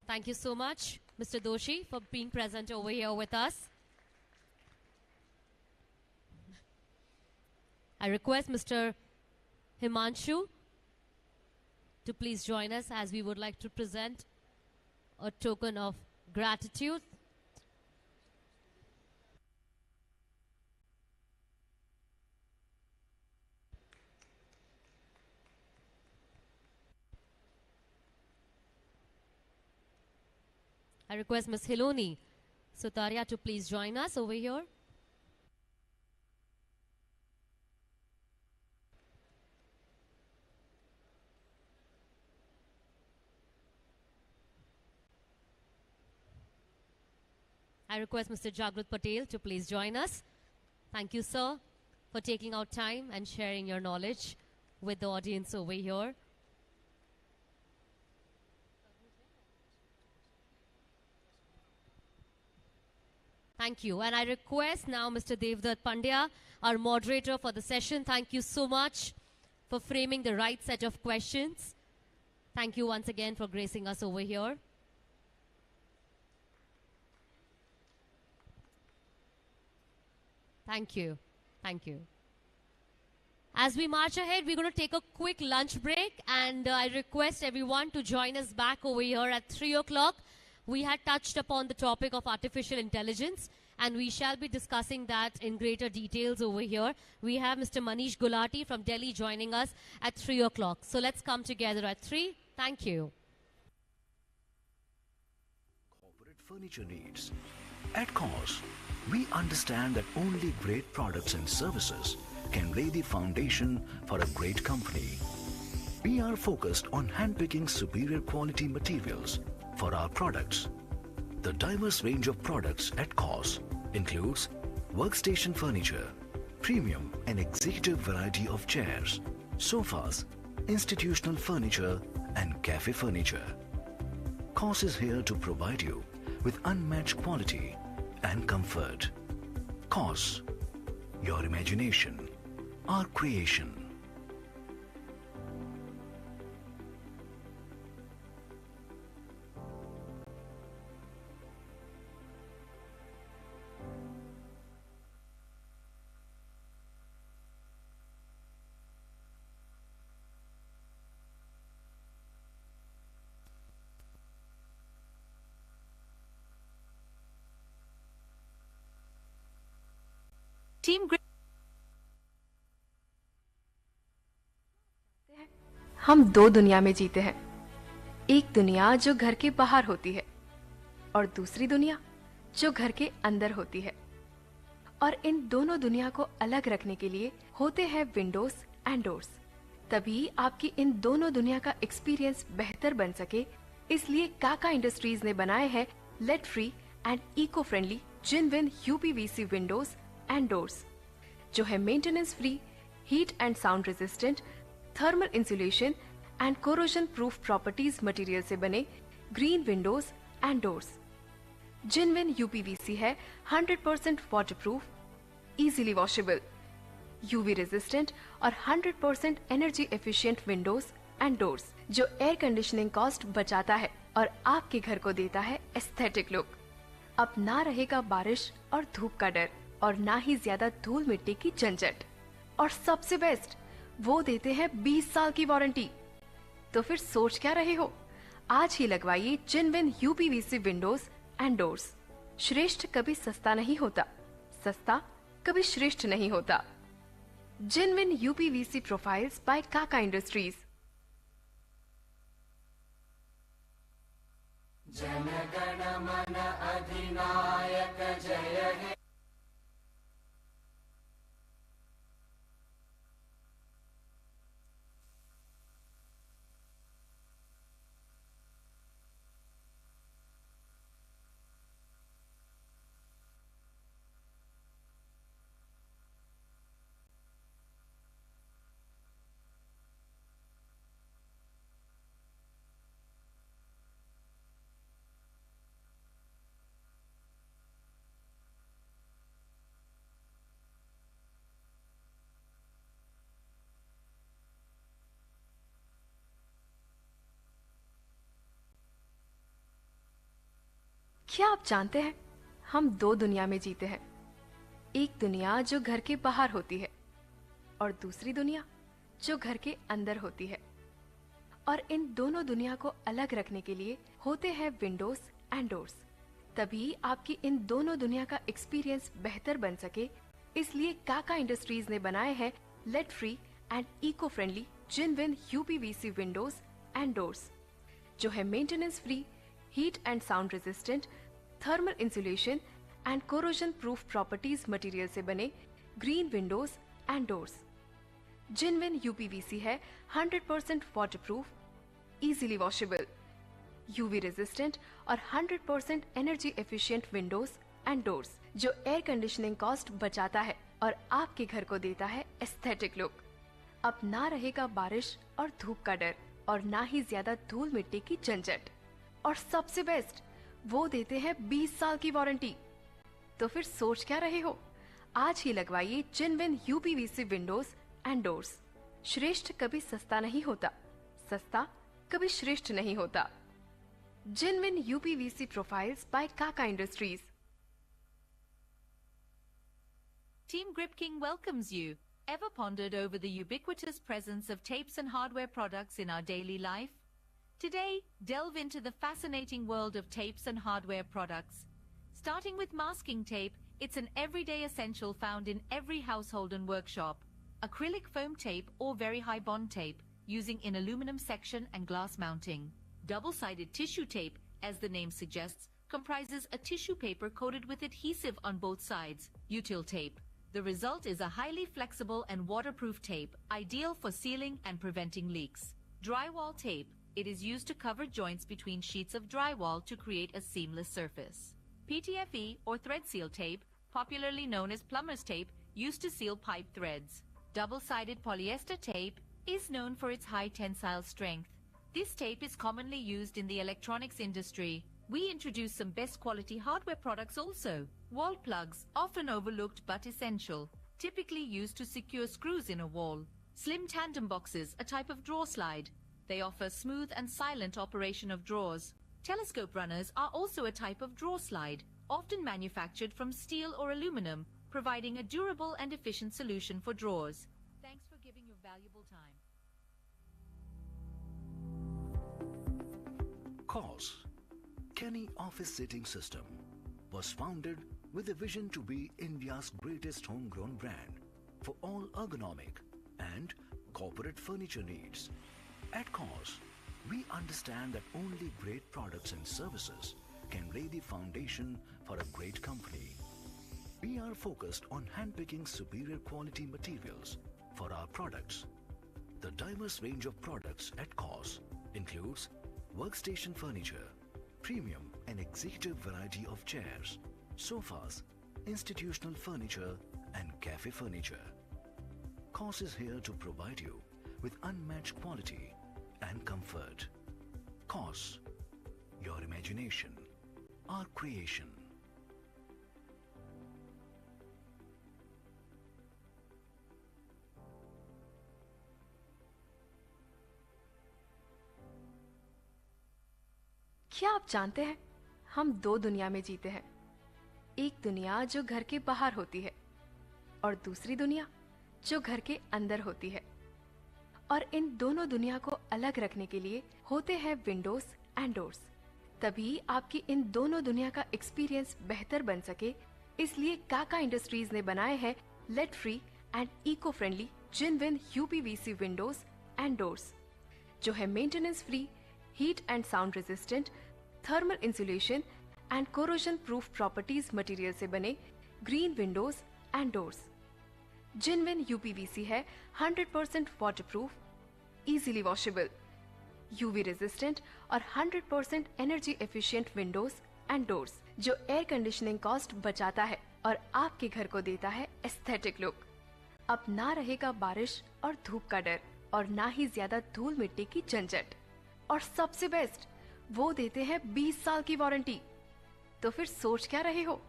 Thank you so much, Mr. Doshi, for being present over here with us. I request Mr. Himanshu to please join us as we would like to present a token of gratitude. I request Ms. Hiloni Sutaria to please join us over here. I request Mr. Jagrat Patel to please join us. Thank you, sir, for taking out time and sharing your knowledge with the audience over here. Thank you. And I request now Mr. Devdutt Pandya, our moderator for the session. Thank you so much for framing the right set of questions. Thank you once again for gracing us over here. Thank you. Thank you. As we march ahead, we're going to take a quick lunch break, and I request everyone to join us back over here at 3 o'clock. We had touched upon the topic of artificial intelligence, and we shall be discussing that in greater details over here. We have Mr. Manish Gulati from Delhi joining us at 3 o'clock. So let's come together at 3. Thank you. Corporate furniture needs. At COS, we understand that only great products and services can lay the foundation for a great company. We are focused on handpicking superior quality materials for our products. The diverse range of products at COS includes workstation furniture, premium and executive variety of chairs, sofas, institutional furniture and cafe furniture. COS is here to provide you with unmatched quality and comfort. COS, your imagination, our creation. Team Grip. हम दो दुनिया में जीते हैं, एक दुनिया जो घर के बाहर होती है और दूसरी दुनिया जो घर के अंदर होती है। और इन दोनों दुनिया को अलग रखने के लिए होते हैं विंडोज एंड डोर्स। तभी आपकी इन दोनों दुनिया का एक्सपीरियंस बेहतर बन सके, इसलिए काका इंडस्ट्रीज ने बनाए हैं lead free and eco friendly genuine UPVC windows and doors, जो है maintenance free, heat and sound resistant, thermal insulation and corrosion proof properties material से बने green windows and doors. Genuine UPVC है 100% waterproof, easily washable, UV resistant और 100% energy efficient windows and doors, जो air conditioning cost बचाता है और आपके घर को देता है एस्थेटिक लुक। अब ना रहेगा बारिश और धूप का डर और ना ही ज्यादा धूल मिट्टी की झंझट। और सबसे बेस्ट, वो देते हैं 20 साल की वारंटी। तो फिर सोच क्या रहे हो, आज ही लगवाइए genuine UPVC windows and doors. श्रेष्ठ कभी सस्ता नहीं होता, सस्ता कभी श्रेष्ठ नहीं होता। जेन्युइन यूपीवीसी प्रोफाइल्स बाय काका इंडस्ट्रीज। जन गण मन अधिनायक जय हे। क्या आप जानते हैं, हम दो दुनिया में जीते हैं, एक दुनिया जो घर के बाहर होती है और दूसरी दुनिया जो घर के अंदर होती है। और इन दोनों दुनिया को अलग रखने के लिए होते हैं विंडोज एंड डोर्स। तभी आपकी इन दोनों दुनिया का एक्सपीरियंस बेहतर बन सके, इसलिए काका इंडस्ट्रीज ने बनाए हैं lead free and eco friendly genuine UPVC windows and doors, जो है maintenance free, heat and sound resistant, thermal insulation and corrosion proof properties material से बने green windows and doors. Genuine UPVC है 100% waterproof, easily washable, UV resistant और 100% energy efficient windows and doors, जो air conditioning cost बचाता है और आपके घर को देता है एस्थेटिक लुक। अब ना रहेगा बारिश और धूप का डर और ना ही ज्यादा धूल मिट्टी की झंझट। और सबसे बेस्ट, वो देते हैं 20 साल की वारंटी। तो फिर सोच क्या रहे हो, आज ही लगवाइए genuine UPVC windows and doors. श्रेष्ठ कभी सस्ता नहीं होता, सस्ता कभी श्रेष्ठ नहीं होता। जेन्युइन यूपीवीसी प्रोफाइल्स बाय काका industries. Team Grip King welcomes you. Ever pondered over the ubiquitous presence of tapes and hardware products in our daily life? Today, delve into the fascinating world of tapes and hardware products. Starting with masking tape, it's an everyday essential found in every household and workshop. Acrylic foam tape or very high bond tape, using in aluminum section and glass mounting. Double-sided tissue tape, as the name suggests, comprises a tissue paper coated with adhesive on both sides, util tape. The result is a highly flexible and waterproof tape, ideal for sealing and preventing leaks. Drywall tape. It is used to cover joints between sheets of drywall to create a seamless surface. PTFE or thread seal tape, popularly known as plumber's tape, used to seal pipe threads. Double-sided polyester tape is known for its high tensile strength. This tape is commonly used in the electronics industry. We introduce some best quality hardware products also. Wall plugs, often overlooked but essential, typically used to secure screws in a wall. Slim tandem boxes, a type of drawer slide. They offer smooth and silent operation of drawers. Telescope runners are also a type of drawer slide, often manufactured from steel or aluminum, providing a durable and efficient solution for drawers. Thanks for giving your valuable time. COS, Kenny Office Seating System, was founded with a vision to be India's greatest homegrown brand for all ergonomic and corporate furniture needs. At COS, we understand that only great products and services can lay the foundation for a great company. We are focused on handpicking superior quality materials for our products. The diverse range of products at COS includes workstation furniture, premium and executive variety of chairs, sofas, institutional furniture and cafe furniture. COS is here to provide you with unmatched quality and comfort. COS, your imagination, our creation. क्या आप जानते हैं, हम दो दुनिया में जीते हैं। एक दुनिया जो घर के बाहर होती है और दूसरी दुनिया जो घर के अंदर होती है। और इन दोनों दुनिया को अलग रखने के लिए होते हैं विंडोज एंड डोर्स। तभी आपकी इन दोनों दुनिया का एक्सपीरियंस बेहतर बन सके, इसलिए काका इंडस्ट्रीज ने बनाए हैं lead free and eco friendly जिनविन यूपीवीसी विंडोज एंड डोर्स, जो है maintenance free, heat and sound resistant, thermal insulation and corrosion proof properties material से बने ग्रीन विंडोज एंड डोर्स। जिनविन यूपीवीसी है 100% waterproof, easily washable, UV resistant और 100% energy efficient windows and doors, जो air conditioning cost बचाता है और आपके घर को देता है एस्थेटिक लुक। अब ना रहेगा बारिश और धूप का डर और ना ही ज्यादा धूल मिट्टी की झंझट। और सबसे बेस्ट, वो देते हैं 20 साल की वारंटी। तो फिर सोच क्या रहे हो,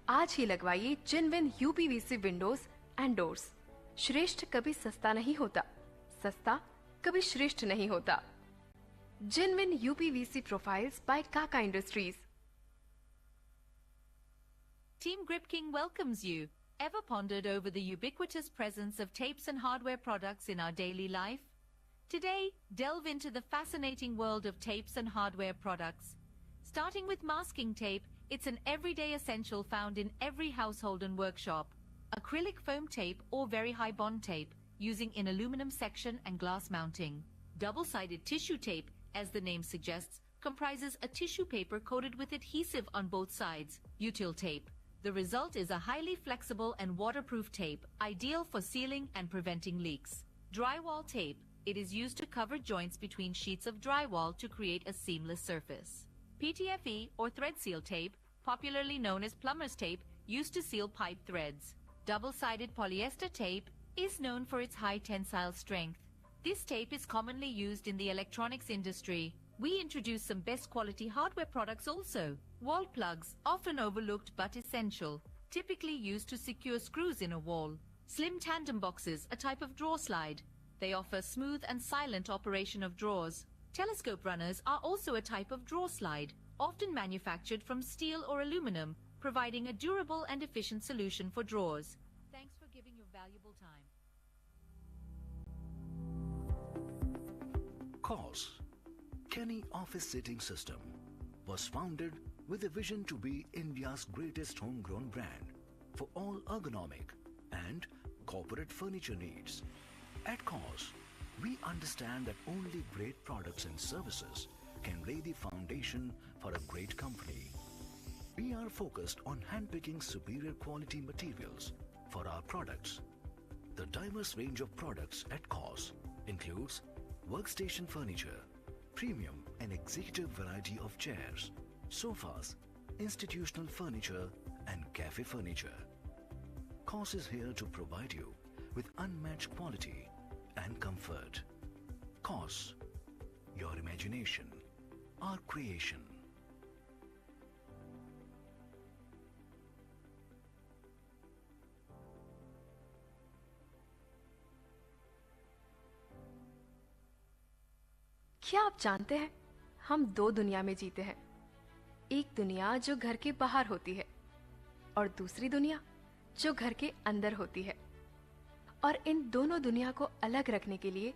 आज ही लगवाइए जिनविन यूपीवीसी विंडोज एंड डोर्स। श्रेष्ठ कभी सस्ता नहीं होता, सस्ता कभी श्रेष्ठ नहीं होता। जिनविन यूपीवीसी प्रोफाइल्स बाय काका industries. Team Grip King welcomes you. Ever pondered over the ubiquitous presence of tapes and hardware products in our daily life? Today, delve into the fascinating world of tapes and hardware products. Starting with masking tape, it's an everyday essential found in every household and workshop. Acrylic foam tape or very high bond tape, using in aluminum section and glass mounting. Double-sided tissue tape, as the name suggests, comprises a tissue paper coated with adhesive on both sides, util tape. The result is a highly flexible and waterproof tape, ideal for sealing and preventing leaks. Drywall tape. It is used to cover joints between sheets of drywall to create a seamless surface. PTFE or thread seal tape, popularly known as plumber's tape, used to seal pipe threads. Double-sided polyester tape is known for its high tensile strength. This tape is commonly used in the electronics industry. We introduce some best quality hardware products also. Wall plugs, often overlooked but essential, typically used to secure screws in a wall. Slim tandem boxes, a type of drawer slide. They offer smooth and silent operation of drawers. Telescope runners are also a type of drawer slide, often manufactured from steel or aluminum, providing a durable and efficient solution for drawers. Thanks for giving your valuable time. COS, Kenny Office Seating System, was founded with a vision to be India's greatest homegrown brand for all ergonomic and corporate furniture needs. At COS, we understand that only great products and services can lay the foundation for a great company. We are focused on handpicking superior quality materials for our products. The diverse range of products at COS includes workstation furniture, premium and executive variety of chairs, sofas, institutional furniture and cafe furniture. COS is here to provide you with unmatched quality and comfort. COS, your imagination, our creation. क्या आप जानते हैं, हम दो दुनिया में जीते हैं। एक दुनिया जो घर के बाहर होती है और दूसरी दुनिया जो घर के अंदर होती है। और इन दोनों दुनिया को अलग रखने के लिए